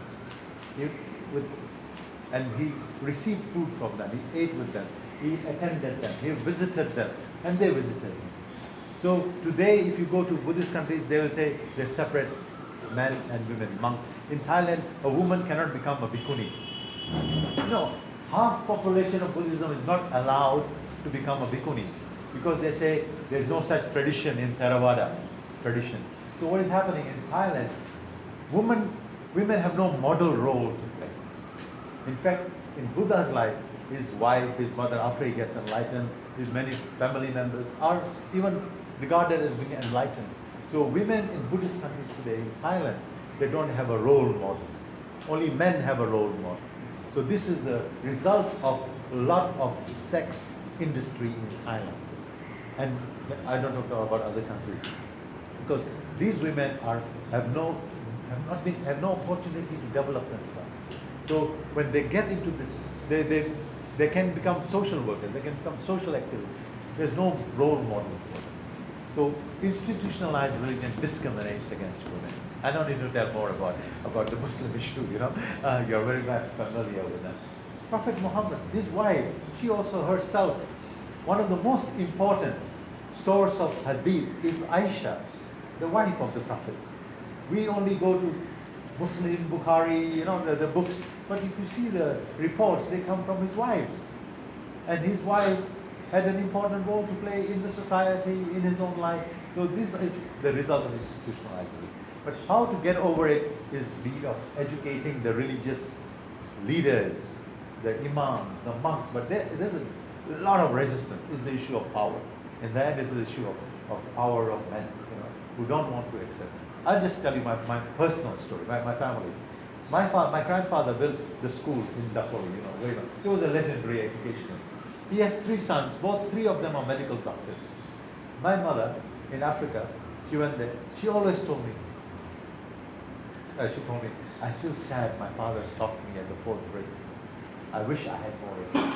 Speaker 2: And he received food from them, he ate with them, he attended them, he visited them, and they visited him. So today, if you go to Buddhist countries, they will say they separate men and women, monk. In Thailand, a woman cannot become a bhikkhuni. Half population of Buddhism is not allowed to become a bhikkhuni because they say there's no such tradition in Theravada tradition. So what is happening in Thailand? Women have no model role to play. In fact, in Buddha's life, his wife, his mother, after he gets enlightened, his many family members are even regarded as being enlightened. So women in Buddhist countries today, in Thailand, they don't have a role model. Only men have a role model. So this is the result of a lot of sex industry in Thailand. And I don't know about other countries. Because these women have no opportunity to develop themselves. So when they get into this, they can become social workers, they can become social activists. There's no role model for them. So institutionalized religion discriminates against women. I don't need to tell more about the Muslim issue, You're very familiar with that. Prophet Muhammad, his wife, she also herself, one of the most important source of hadith is Aisha, the wife of the Prophet. We only go to Muslim, Bukhari, the books. But if you see the reports, they come from his wives. And his wives had an important role to play in the society, in his own life. So this is the result of institutionalized religion. But how to get over it is the of educating the religious leaders, the imams, the monks. But there's a lot of resistance. Is the issue of power. And that is the issue of power of men, who don't want to accept it. I'll just tell you my personal story, my family. My grandfather built the school in Lecure, He was a legendary educationist. He has 3 sons, three of them are medical doctors. My mother in Africa, she went there, she always told me, I feel sad my father stopped me at the 4th grade. I wish I had more.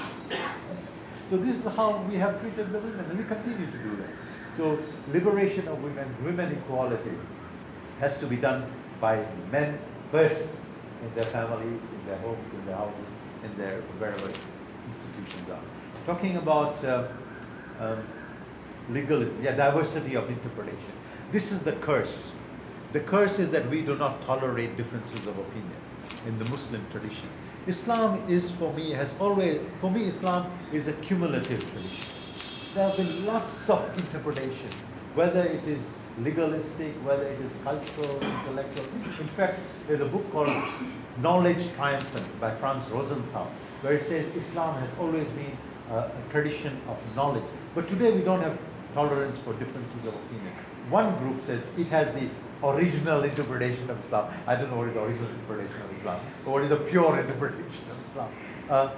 Speaker 2: So this is how we have treated the women, and we continue to do that. So liberation of women equality has to be done by men first in their families, in their homes, in their houses, in their wherever institutions are. Talking about legalism, diversity of interpretation. This is the curse. The curse is that we do not tolerate differences of opinion in the Muslim tradition. Islam is, for me, Islam is a cumulative tradition. There have been lots of interpretation, whether it is legalistic, whether it is cultural, intellectual. In fact, there's a book called Knowledge Triumphant by Franz Rosenthal, where it says Islam has always been a tradition of knowledge. But today we don't have tolerance for differences of opinion. One group says it has the original interpretation of Islam. I don't know what is the original interpretation of Islam, but what is the pure interpretation of Islam.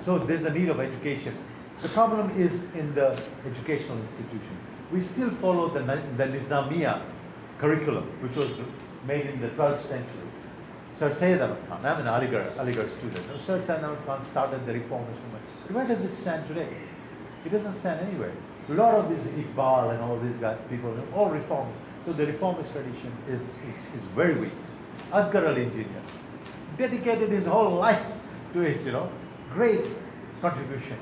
Speaker 2: So there's a need of education. The problem is in the educational institution. We still follow the Nizamiya curriculum, which was made in the 12th century. Sir Sayyid Ahmad Khan, I'm an Aligarh student. Sir Sayyid Ahmad Khan started the reformist movement. Where does it stand today? It doesn't stand anywhere. A lot of these Iqbal and all these guys, people, all reformists. So the reformist tradition is very weak. Asghar engineer dedicated his whole life to it, great contribution,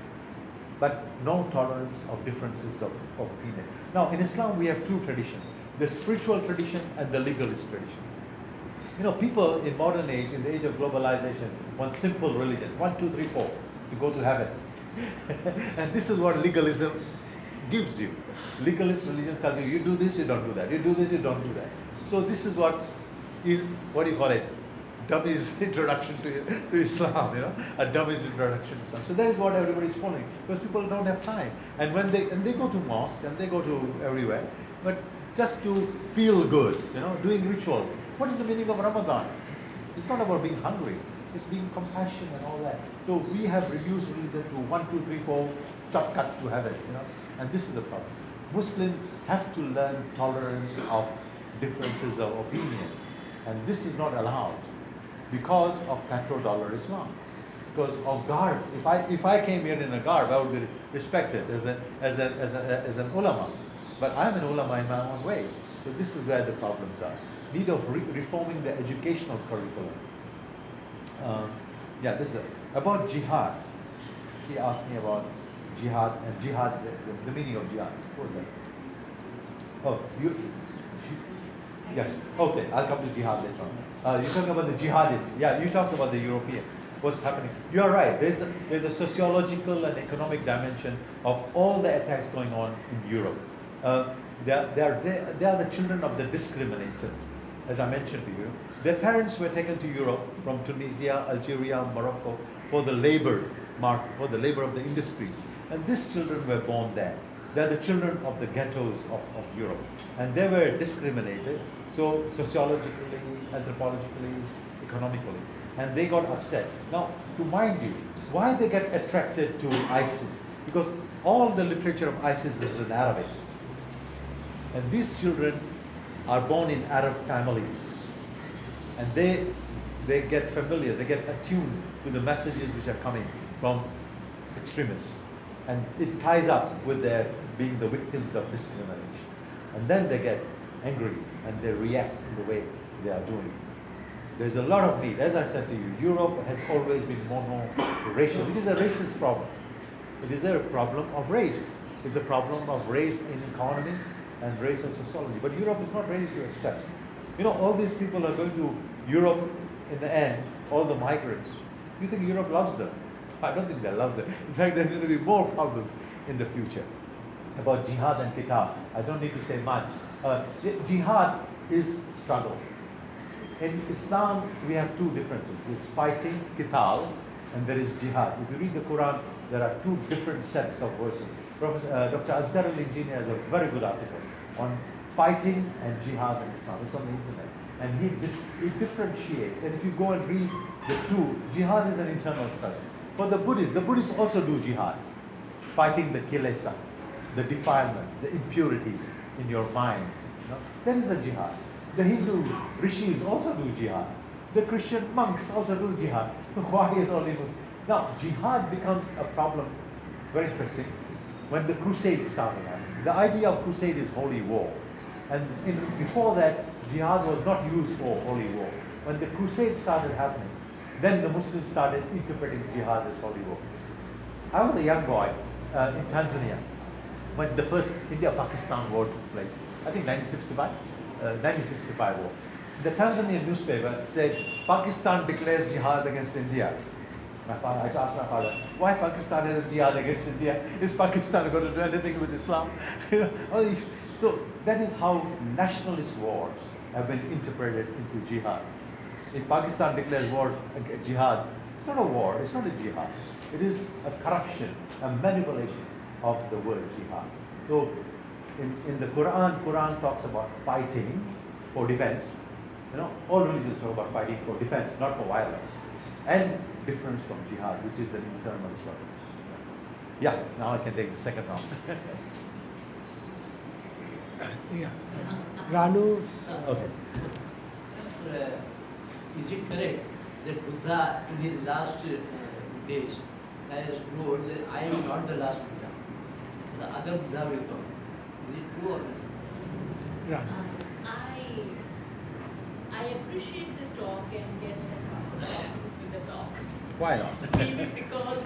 Speaker 2: but no tolerance of differences of opinion. Now in Islam we have two traditions, the spiritual tradition and the legalist tradition. People in modern age, in the age of globalization, want simple religion, 1, 2, 3, 4, to go to heaven. And this is what legalism gives you. Legalist religion tells you, you do this, you don't do that. You do this, you don't do that. So this is what do you call it? Dummy's introduction to Islam, a dummy's introduction to Islam. So that is what everybody is following, because people don't have time. And when they go to mosque and they go to everywhere, but just to feel good, doing ritual. What is the meaning of Ramadan? It's not about being hungry. It's being compassionate and all that. So we have reduced religion to 1, 2, 3, 4, shortcut to heaven, And this is the problem. Muslims have to learn tolerance of differences of opinion. And this is not allowed because of petrodollar Islam. Because of garb. If I came here in a garb, I would be respected as an ulama. But I'm an ulama in my own way. So this is where the problems are. Need of reforming the educational curriculum. This is about jihad. He asked me about jihad and jihad, the meaning of jihad. What was that? Oh, yes. Okay, I'll come to jihad later on. You're talking about the jihadists. Yeah, you talked about the European. What's happening? You are right. There's a sociological and economic dimension of all the attacks going on in Europe. They are the children of the discriminator, as I mentioned to you. Their parents were taken to Europe from Tunisia, Algeria, Morocco for the labor market, for the labor of the industries. And these children were born there. They're the children of the ghettos of Europe. And they were discriminated, so sociologically, anthropologically, economically. And they got upset. Now, to mind you, why they get attracted to ISIS? Because all the literature of ISIS is in Arabic. And these children are born in Arab families. And they get familiar, they get attuned to the messages which are coming from extremists. And it ties up with their being the victims of discrimination. And then they get angry and they react in the way they are doing. There's a lot of need. As I said to you, Europe has always been mono-racial. It is a racist problem. It is a problem of race. It's a problem of race in economy and race in sociology. But Europe is not ready to accept. All these people are going to Europe in the end, all the migrants. You think Europe loves them? I don't think they love them. In fact, there's going to be more problems in the future. About jihad and qital, I don't need to say much. Jihad is struggle. In Islam, we have two differences. There's fighting, qital, and there is jihad. If you read the Quran, there are two different sets of verses. Dr.Asghar has a very good article on fighting and jihad in Islam. It's on the internet. And he differentiates. And if you go and read the two, jihad is an internal study. For the Buddhists also do jihad. Fighting the kilesa, the defilements, the impurities in your mind. There is a jihad. The Hindu rishis also do jihad. The Christian monks also do jihad. Why is only Muslim? Now, jihad becomes a problem, very interesting, when the crusades started happening. The idea of crusade is holy war. And before that, jihad was not used for holy war. When the crusades started happening, then the Muslims started interpreting jihad as holy war. I was a young boy in Tanzania when the first India-Pakistan war took place. I think 1965. 1965 war. The Tanzanian newspaper said, Pakistan declares jihad against India. I asked my father, why Pakistan has a jihad against India? Is Pakistan going to do anything with Islam? So that is how nationalist wars have been interpreted into jihad. If Pakistan declares war, jihad, it's not a war, it's not a jihad. It is a corruption, a manipulation of the word jihad. So in the Quran talks about fighting for defense. All religions talk about fighting for defense, not for violence. And different from jihad, which is an internal struggle. Yeah, now I can take the second round.
Speaker 1: Yeah. Ranu.
Speaker 2: Okay.
Speaker 7: Is it correct that Buddha in his last days has told that I am not the last Buddha? The other Buddha will come. Is it true or not?
Speaker 1: Yeah.
Speaker 3: I appreciate the talk and get with the talk.
Speaker 2: Why not?
Speaker 3: Maybe because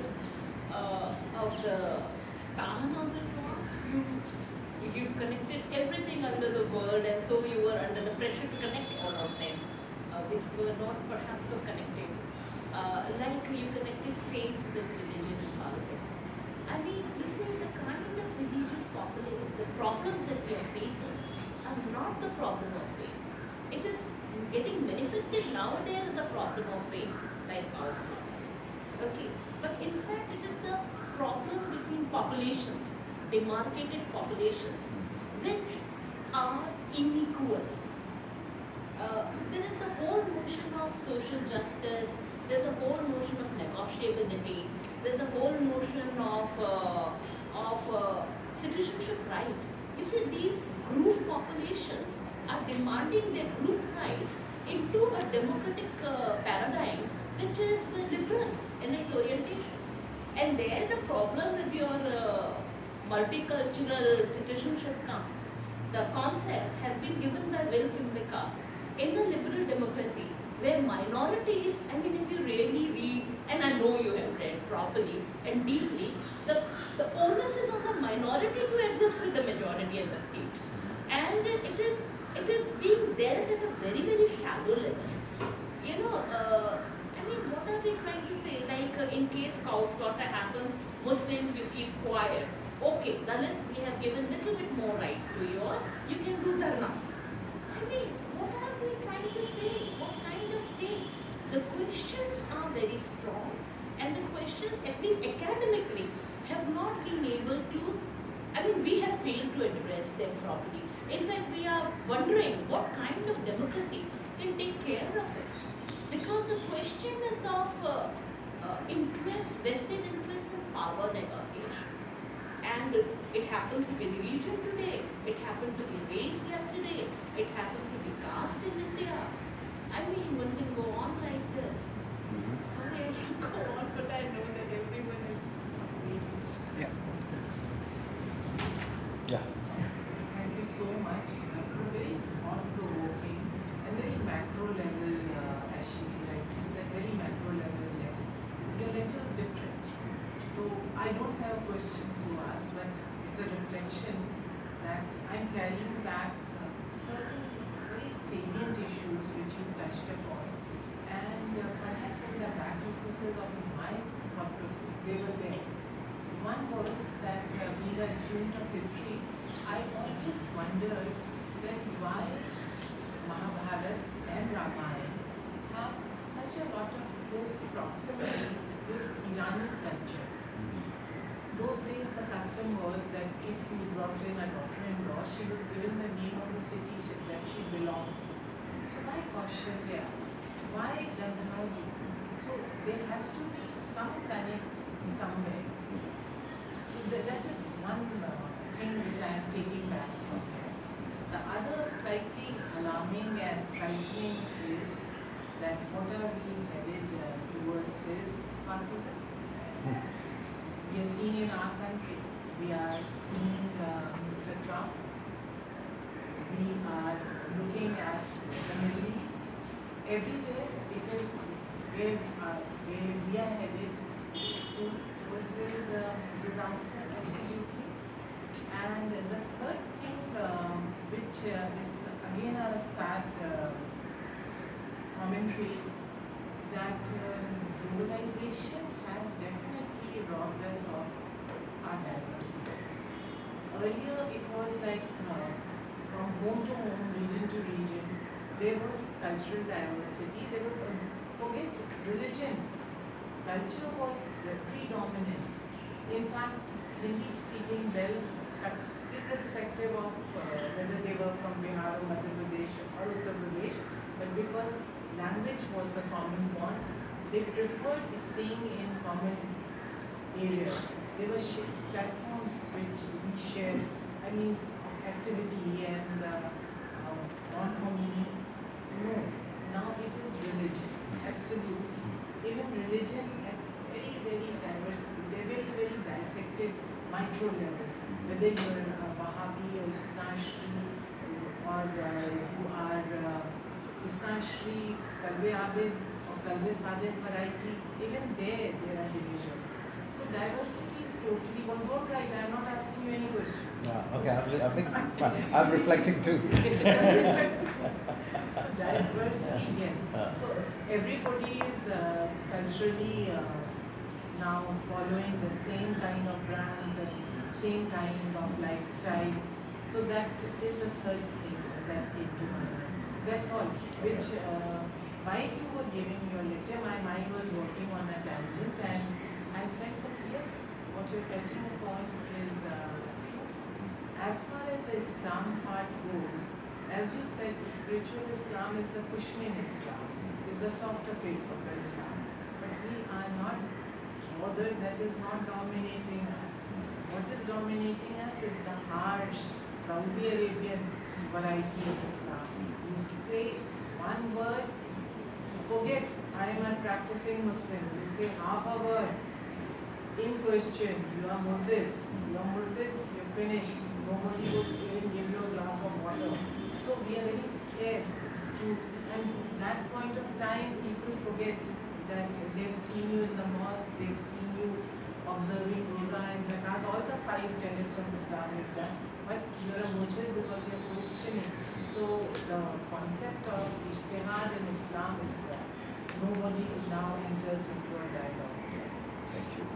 Speaker 3: of the span of the talk, you connected everything under the world, and so you were under the pressure to connect all of them, which were not perhaps so connected. Like you connected faith with religion and politics. I mean, you see, the kind of religious population, the problems that we are facing are not the problem of faith. It is getting manifested nowadays as the problem of faith, like ours. Okay, but in fact it is the problem between populations, demarcated populations, which are unequal. There is a whole notion of social justice, there's a whole notion of negotiability, there's a whole notion of citizenship right. You see, these group populations are demanding their group rights into a democratic paradigm which is liberal in its orientation. And there the problem with your multicultural citizenship comes. The concept has been given by Will Kimbeka in a liberal democracy where minorities, I mean, if you really read, and I know you have read properly and deeply, the onus is on the minority to exist with the majority in the state. And it is being dealt at a very, very shallow level. I mean, what are they trying to say? Like, in case cow slaughter happens, Muslims, you keep quiet. Okay, Dalits, we have given little bit more rights to you, or you can do dharna. I mean, what are they trying to say? What kind of state? The questions are very strong, and the questions, at least academically, have not been able to, I mean, we have failed to address them properly. In fact, we are wondering what kind of democracy can take care of it. Because the question is of vested interest in power negotiation. And it happens to be religion today, it happened to be race yesterday, it happens to be caste in India. I mean, one can go on like this. Sorry, I should go on, but I know that everyone is waiting.
Speaker 1: Yeah.
Speaker 2: Yeah.
Speaker 8: Thank you so much. Very thought-provoking and very macro level, Ashimi, like you said, very macro level lecture. Your lecture is different. So I don't have a question to ask, but it's a reflection that I'm carrying back certain very salient issues which you touched upon. And perhaps in the back recesses of my thought process, they were there. One was that being a student of history, I always wondered that why Mahabharata and Ramayana have such a lot of close proximity with Iranian culture. Those days the custom was that if you brought in a daughter-in-law, she was given the name of the city that she belonged to. So why Kausalya? Why Gandhari? So there has to be some connect somewhere. So that is one thing which I am taking back from here. The other slightly alarming and frightening is that what are we headed towards is fascism. We are seeing in our country, we are seeing Mr. Trump, we are looking at the Middle East. Everywhere it is where we are headed towards is disaster, absolutely. And the third thing which is again are a sad commentary that globalization has definitely robbed us of our diversity. Earlier it was like from home to home, region to region, there was cultural diversity, there was, forget religion, culture was predominant. In fact, Hindi speaking well, irrespective of whether they were from Bihar or Madhya Pradesh or Uttar Pradesh, but because language was the common bond, they preferred staying in common areas. There were platforms which we shared, I mean, activity and non-hominy. No, now it is religion, absolutely. Even religion at very, very diverse, they're very, very dissected micro level. Whether you're Wahhabi or Isnashri or you are Isnashri, Kalbe Abid or Kalbe Sadeh variety, even there are divisions. So diversity is totally one. Don't write, I'm not asking you any question.
Speaker 2: Okay, I'm reflecting too.
Speaker 8: So diversity, yes. So everybody is culturally now following the same kind of brands and same kind of lifestyle. So that is the third thing that came to my mind. That's all. Which while you were giving your lecture, my mind was working on a tangent, and I felt that yes, what you're touching upon is true. As far as the Islam part goes, as you said, spiritual Islam is the Kushnin Islam, is the softer face of the Islam. But we are not bothered, that is not dominating us. What is dominating us is the harsh Saudi Arabian variety of Islam. You say one word, forget, I am a practicing Muslim. You say half a word, in question, you are murtad, you're finished. Nobody would even give you a glass of water. So we are very scared to, and that point of time, people forget that they've seen you in the mosque, they've seen you observing Roza and Zakat, all the 5 tenets of Islam you've done, but you're a murtad because you're questioning. So the concept of ijtihad in Islam is that nobody now enters into a dialogue.
Speaker 2: Thank you.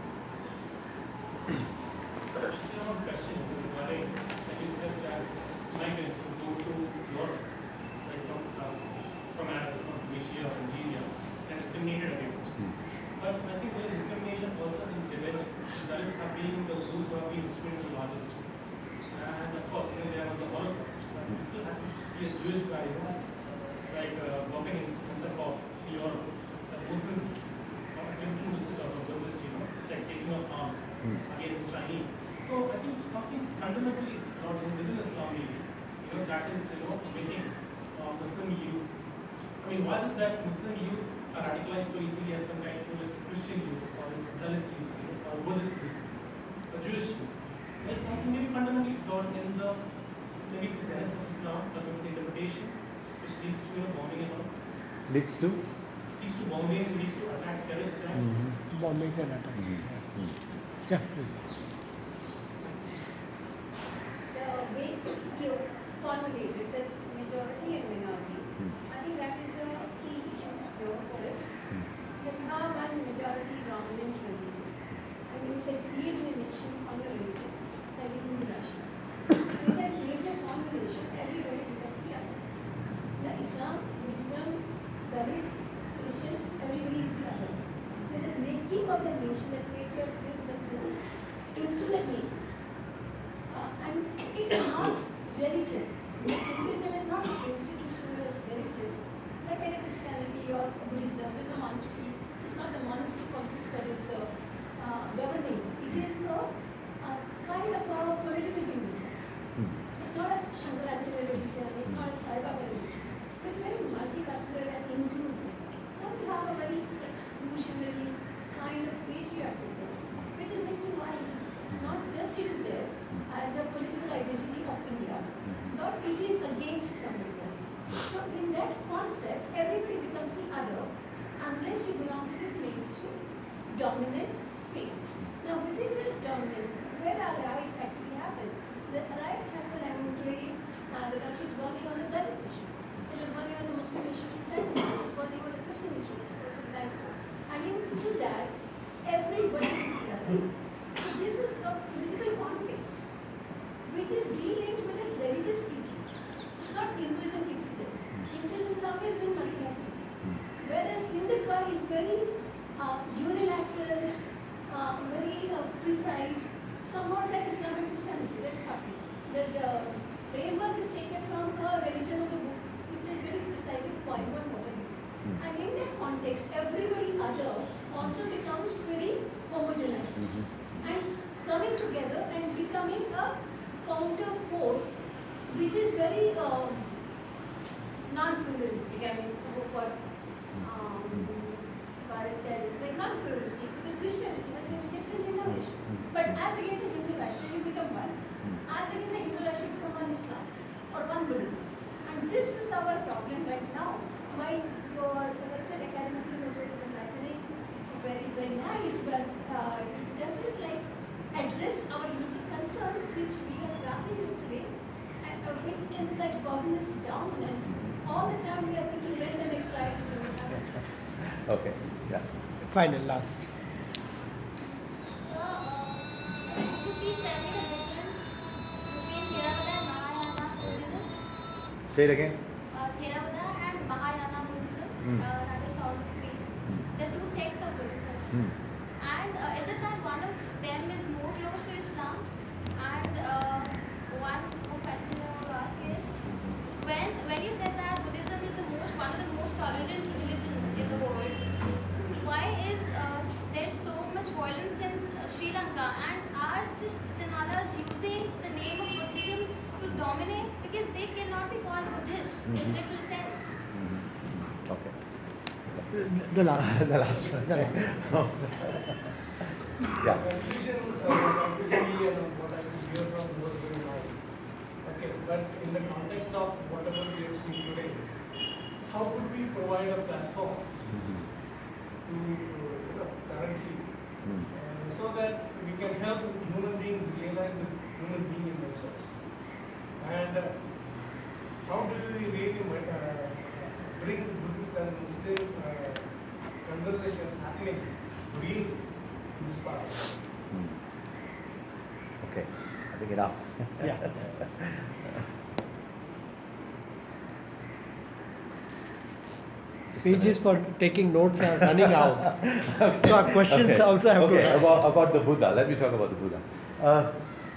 Speaker 9: I have a question regarding, like you said, that migrants who go to Europe, like from Asia or Nigeria, and discriminated against. But I think there is discrimination also in Tibet that is happening the group of being discriminated the largest. And of course, there was the Holocaust, but we still have to see a Jewish guy, it's like walking in of Europe, the Muslims, or Buddhist, it's like taking up arms against the Chinese. So I think something fundamentally is not within Islam, that is, making Muslim youth. I mean, why is it that Muslim youth are radicalized so easily as compared to, let's say, Christian youth, or let's say Dalit youth, or Buddhist youth, or Jewish youth? There's something maybe fundamentally flawed in the maybe the tenets of Islam, or maybe the interpretation, which leads to bombing and all.
Speaker 2: Leads to?
Speaker 9: Leads to bombing, leads to attacks, terrorist attacks.
Speaker 1: Bombings and attacks. Yeah.
Speaker 10: The way you formulated that majority and minority, I think that is the key issue here for us. That you have one majority dominant religion, and you say create a nation on your religion, that is in Russia. With that major formulation, everybody becomes the other. The Islam, Buddhism, Dalits, Christians, everybody is the other. With the making of the nation, the patriotism that goes into the name. And it's not religion. Hinduism is not institutionalized religion. Like any Christianity or Buddhism in the monastery, it's not the monastery context that is governing. It is a kind of a political Hinduism. It's not a Shankaracharya religion, it's not a Sai Baba religion. It's very multicultural and inclusive. Now we have a very exclusionary kind of patriotism, which is linked to violence. It's not just it is there as a political identity of India, but it is against somebody else. So in that concept, everybody becomes the other unless you belong to this mainstream dominant space. Now within this dominant, where our rights actually happen? The rights happen, I would say, The country is working on the Dalit issue. It is working on the Muslim issues then. It is working on the Christian issue. And you do that, everybody is together. So this is a political context which is dealing with a religious teaching. It's not Hinduism teaches them. Hinduism has always been multicultural. Whereas Hindutva is very unilateral, very precise, somewhat like Islamic Christianity. That's happening. The framework is taken from a religion of the book, which is very precisely point one what I do. And in that context, everybody other also becomes very homogenized. And coming together and becoming a counter force, which is very non-pluralistic. I mean, what Bharat said is like non-pluralistic, because Christianity has many different denominations. But as against the Hindu Rashtra, you become one. As against the Hindu Rashtra, you become one Islam or one Buddhism. And this is our problem right now. Your lecture academically was very enlightening, very nice, but it doesn't like address our immediate concerns which we are grappling with today, and which is like bogging us down, and all the time we are thinking when the next slide is going to happen.
Speaker 2: Okay, yeah.
Speaker 1: Final, last.
Speaker 5: So, could you please tell me the difference between Theravada and Mahayana Buddhism?
Speaker 2: Say it again.
Speaker 5: Theravada and Mahayana Buddhism, that is on screen. The two sects of Buddhism. And is it that one of them is more close to Islam? And one more question I want to ask is, when you said that Buddhism is one of the most tolerant religions in the world, why is there so much violence in Sri Lanka, and are just Sinhalas using the name of Buddhism to dominate, because they cannot be called Buddhists in the literal sense?
Speaker 2: Okay.
Speaker 1: The last.
Speaker 2: The last one. Yeah.
Speaker 9: Conclusion, obviously, what I could hear from was very nice. Okay, but in the context of whatever we have seen today, how could we provide a platform to currently, so that we can help human beings realize the human being in themselves? And how do we really bring Buddhist and Muslim conversations happening real in this part?
Speaker 2: Okay, I think enough.
Speaker 1: Yeah. Pages for taking notes are running out. So our questions also have to run.
Speaker 2: About the Buddha, let me talk about the Buddha.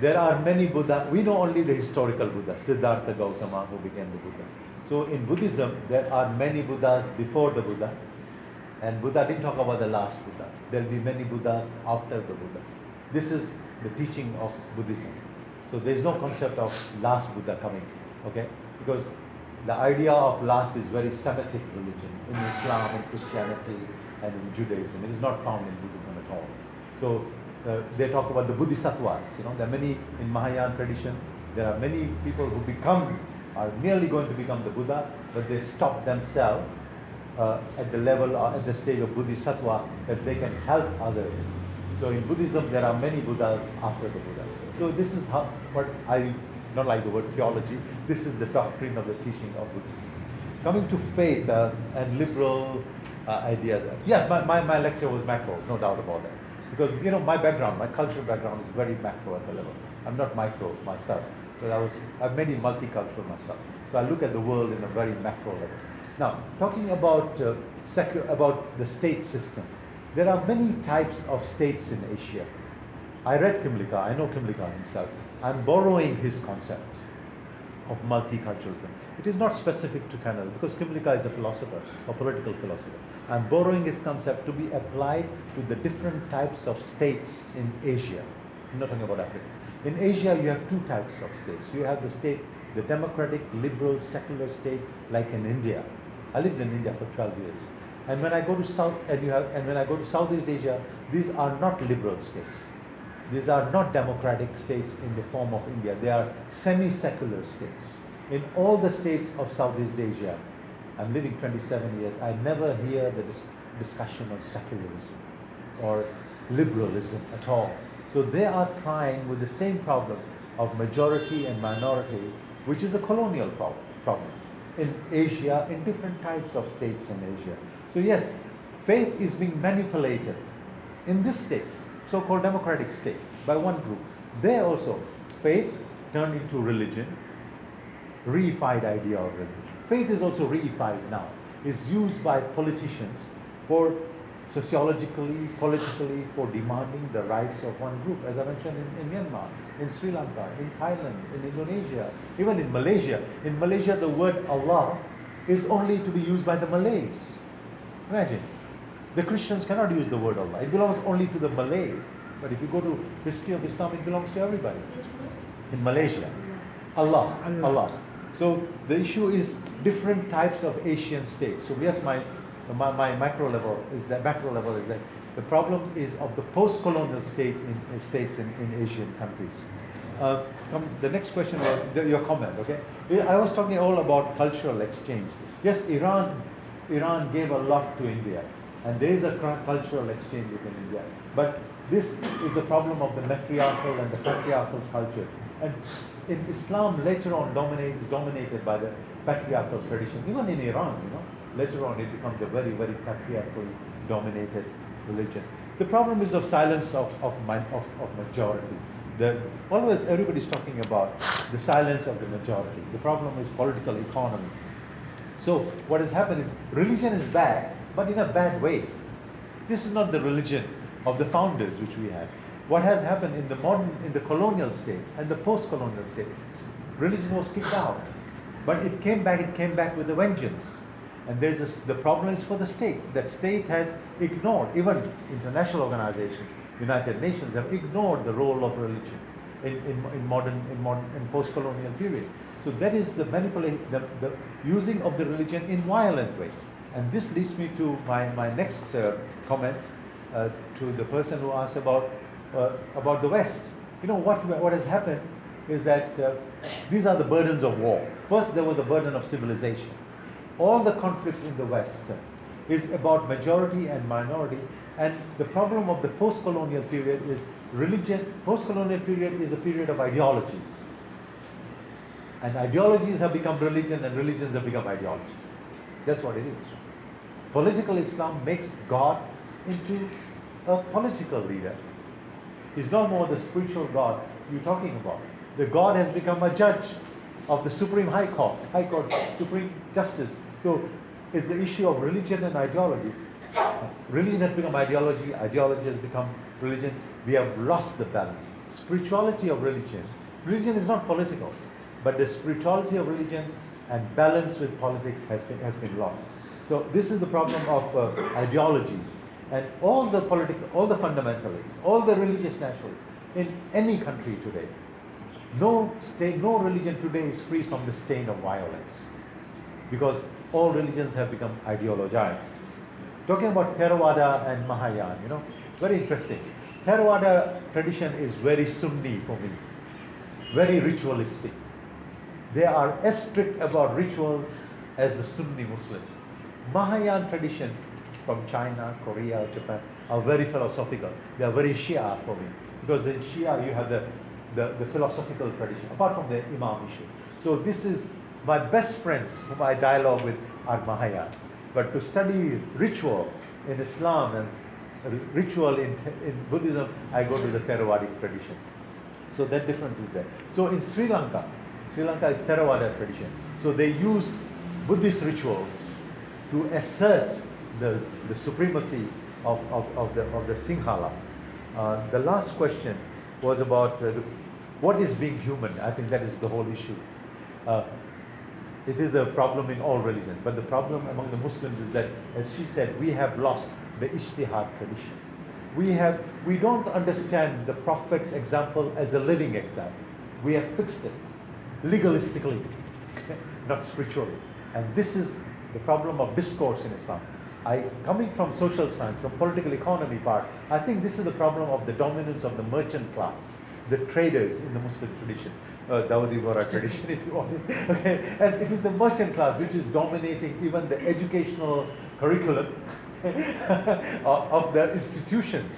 Speaker 2: There are many Buddha. We know only the historical Buddha, Siddhartha Gautama, who became the Buddha. So in Buddhism, there are many Buddhas before the Buddha, and Buddha didn't talk about the last Buddha. There will be many Buddhas after the Buddha. This is the teaching of Buddhism. So there is no concept of last Buddha coming, okay? Because the idea of last is very Semitic religion in Islam, in Christianity, and in Judaism. It is not found in Buddhism at all. So they talk about the Bodhisattvas. There are many in Mahayana tradition. There are many people who are merely going to become the Buddha, but they stop themselves at the level or at the stage of Bodhisattva that they can help others. So in Buddhism, there are many Buddhas after the Buddha. So this is what I not like the word theology. This is the doctrine of the teaching of Buddhism. Coming to faith and liberal ideas. Yes, my lecture was macro, no doubt about that. Because my background, my cultural background is very macro at the level. I'm not micro myself, but I'm many multicultural myself. So I look at the world in a very macro level. Now, talking about about the state system, there are many types of states in Asia. I read Kimlicka, I know Kimlicka himself. I'm borrowing his concept of multiculturalism. It is not specific to Canada, because Kimlicka is a philosopher, a political philosopher. I'm borrowing his concept to be applied to the different types of states in Asia. I'm not talking about Africa. In Asia, you have two types of states. You have the state, the democratic, liberal, secular state, like in India. I lived in India for 12 years. And when I go to when I go to Southeast Asia, these are not liberal states. These are not democratic states in the form of India. They are semi-secular states. In all the states of Southeast Asia, I'm living 27 years, I never hear the discussion of secularism or liberalism at all. So they are trying with the same problem of majority and minority which is a colonial problem in Asia, in different types of states in Asia. So yes, faith is being manipulated in this state, so-called democratic state, by one group. There also, faith turned into religion, reified idea of religion. Faith is also reified now, is used by politicians for sociologically, politically, for demanding the rights of one group, as I mentioned in Myanmar, in Sri Lanka, in Thailand, in Indonesia, even in Malaysia. In Malaysia, the word Allah is only to be used by the Malays. Imagine, the Christians cannot use the word Allah. It belongs only to the Malays. But if you go to history of Islam, it belongs to everybody. In Malaysia, Allah, Allah. So the issue is different types of Asian states. So yes, my macro level is that the problem is of the post-colonial states in Asian countries. The next question was your comment. Okay, I was talking all about cultural exchange. Yes, Iran gave a lot to India, and there is a cultural exchange within India. But this is the problem of the matriarchal and the patriarchal culture. And in Islam, later on, is dominated by the patriarchal tradition. Even in Iran, later on it becomes a very, very patriarchally dominated religion. The problem is of silence of majority. Always everybody's talking about the silence of the majority. The problem is political economy. So what has happened is religion is bad, but in a bad way. This is not the religion of the founders which we had. What has happened in the colonial state and the post-colonial state, religion was kicked out. But it came back with a vengeance. And the problem is for the state. That state has ignored, even international organizations, United Nations have ignored the role of religion in post-colonial period. So that is the using of the religion in violent way. And this leads me to my next comment to the person who asked about the West. What has happened is that these are the burdens of war. First, there was the burden of civilization. All the conflicts in the West is about majority and minority, and the problem of the post-colonial period is religion. Post-colonial period is a period of ideologies, and ideologies have become religion, and religions have become ideologies. That's what it is. Political Islam makes God into a political leader. He's no more the spiritual God you're talking about. The God has become a judge of the Supreme High Court, Supreme Justice. So it's the issue of religion and ideology. Religion has become ideology, ideology has become religion. We have lost the balance. Spirituality of religion. Religion is not political, but the spirituality of religion and balance with politics has been lost. So this is the problem of ideologies. And all the fundamentalists, all the religious nationalists in any country today, no religion today is free from the stain of violence, because all religions have become ideologized. Talking about Theravada and Mahayana, very interesting. Theravada tradition is very Sunni for me, very ritualistic. They are as strict about rituals as the Sunni Muslims. Mahayana tradition from China, Korea, Japan are very philosophical. They are very Shia for me, because in Shia you have the philosophical tradition, apart from the Imam issue. So this is my best friends whom I dialogue with are Mahayana. But to study ritual in Islam and ritual in Buddhism, I go to the Theravadic tradition. So that difference is there. So in Sri Lanka is Theravada tradition. So they use Buddhist rituals to assert the supremacy of the Sinhala. The last question was about what is being human. I think that is the whole issue. It is a problem in all religions, but the problem among the Muslims is that, as she said, we have lost the ijtihad tradition. We don't understand the Prophet's example as a living example. We have fixed it legalistically, not spiritually. And this is the problem of discourse in Islam. Coming from social science, from political economy part, I think this is the problem of the dominance of the merchant class, the traders in the Muslim tradition, Dawudi Bora tradition if you want it. Okay. And it is the merchant class which is dominating even the educational curriculum of the institutions.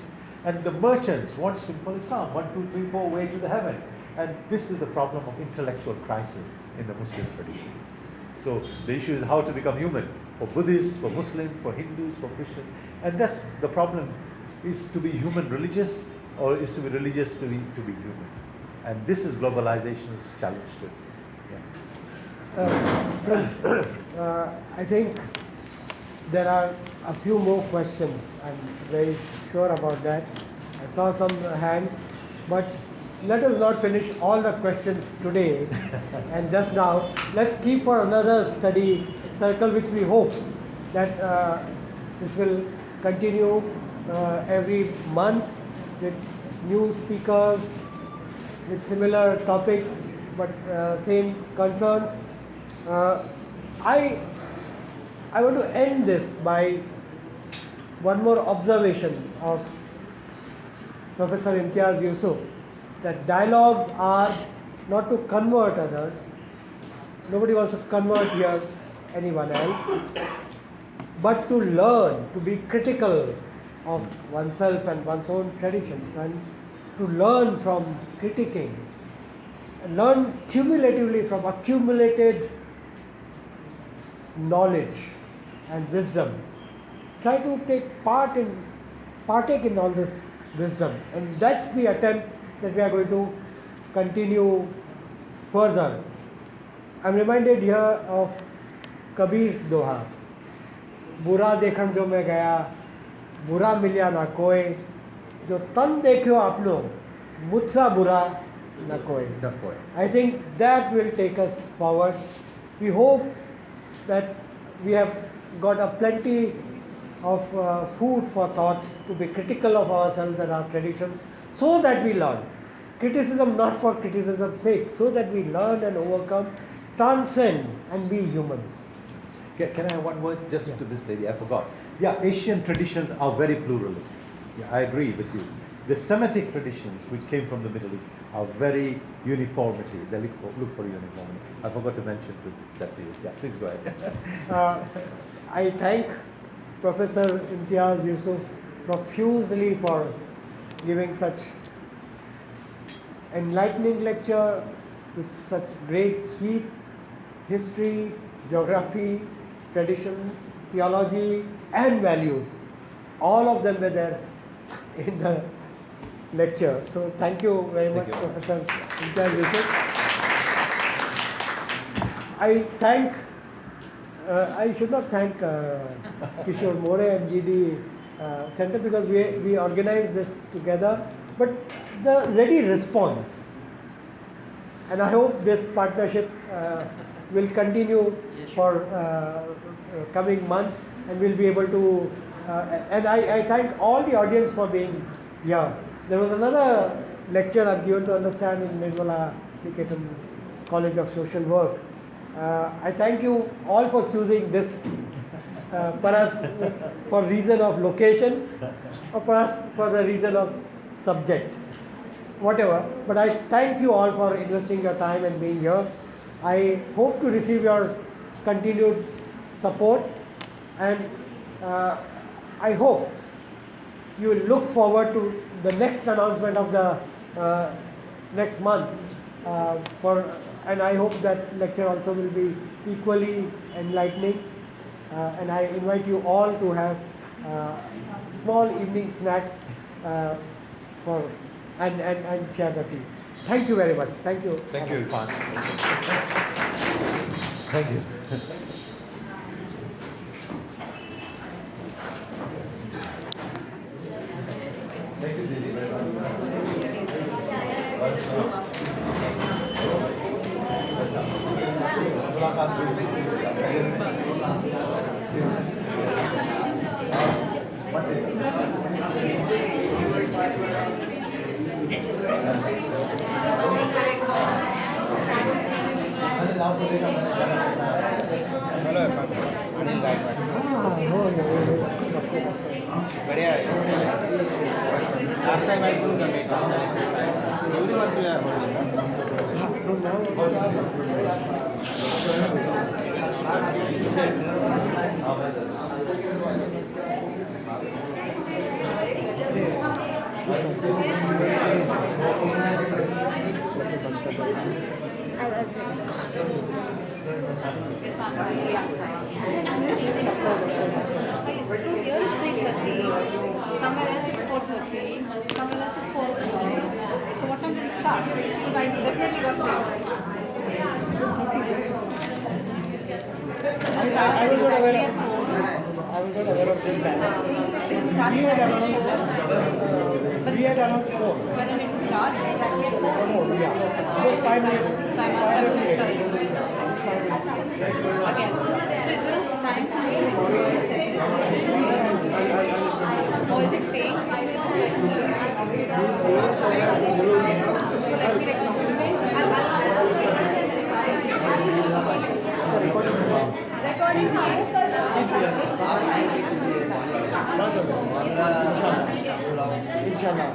Speaker 2: And the merchants want simple Islam, 1, 2, 3, 4, way to the heaven. And this is the problem of intellectual crisis in the Muslim tradition. So the issue is how to become human for Buddhists, for Muslims, for Hindus, for Christians. And that's the problem, is to be human religious, or is to be religious to be human. And this is globalization's challenge too.
Speaker 1: Friends, I think there are a few more questions. I'm very sure about that. I saw some hands, but let us not finish all the questions today and just now. Let's keep for another study circle, which we hope that this will continue every month with new speakers, with similar topics, but same concerns. I want to end this by one more observation of Professor Imtiaz Yusuf, that dialogues are not to convert others. Nobody wants to convert here anyone else, but to learn, to be critical of oneself and one's own traditions, and to learn from critiquing, and learn cumulatively from accumulated knowledge and wisdom. Try to partake in all this wisdom, and that's the attempt that we are going to continue further. I'm reminded here of Kabir's Doha, बुरा देखण जो मैं गया, बुरा मिलिया ना कोई, जो तन देखियो आपनो, मुझसा बुरा ना कोई. I think that will take us forward. We hope that we have got a plenty of food for thought to be critical of ourselves and our traditions, so that we learn. Criticism not for criticism's sake, so that we learn and overcome, transcend and be humans.
Speaker 2: Can I have one word just to this lady? I forgot. Yeah, Asian traditions are very pluralistic. Yeah, I agree with you. The Semitic traditions, which came from the Middle East, are very uniformity. They look for uniformity. I forgot to mention that to you. Yeah, please go ahead.
Speaker 1: I thank Professor Imtiaz Yusuf profusely for giving such enlightening lecture with such great sweep, history, geography, traditions, theology and values. All of them were there in the lecture. So thank you very much, Professor Imtiaz Yusuf. I should not thank Kishore More and GD Center, because we organized this together, but the ready response, and I hope this partnership will continue for coming months, and we'll be able to, and I thank all the audience for being here. There was another lecture I've given to understand in Nirmala Niketan College of Social Work. I thank you all for choosing this, perhaps for reason of location, or perhaps for the reason of subject, whatever. But I thank you all for investing your time and being here. I hope to receive your continued support, and I hope you will look forward to the next announcement of the next month. And I hope that lecture also will be equally enlightening. And I invite you all to have small evening snacks and share the tea. Thank you very much. Thank you.
Speaker 2: Thank you, Irfan. Thank you. Thank you, Didi, very
Speaker 11: बढ़िया है last time I to the make everyone to
Speaker 1: Yes, sir.
Speaker 10: I'll check.
Speaker 5: So here is 3:30, somewhere else it's 4:30, somewhere else it's 4 o'clock. So what time did it start? Because I definitely got late.
Speaker 1: I was not aware of this panel.
Speaker 5: Did it start
Speaker 1: We had announced,
Speaker 5: But
Speaker 1: we had announced 4.
Speaker 5: when did you start? Exactly at 4.
Speaker 1: Yeah, just 5 minutes.
Speaker 5: So I must have missed it. Okay. So is there a time to make or is it staying? So let me recording now.
Speaker 1: Inshallah.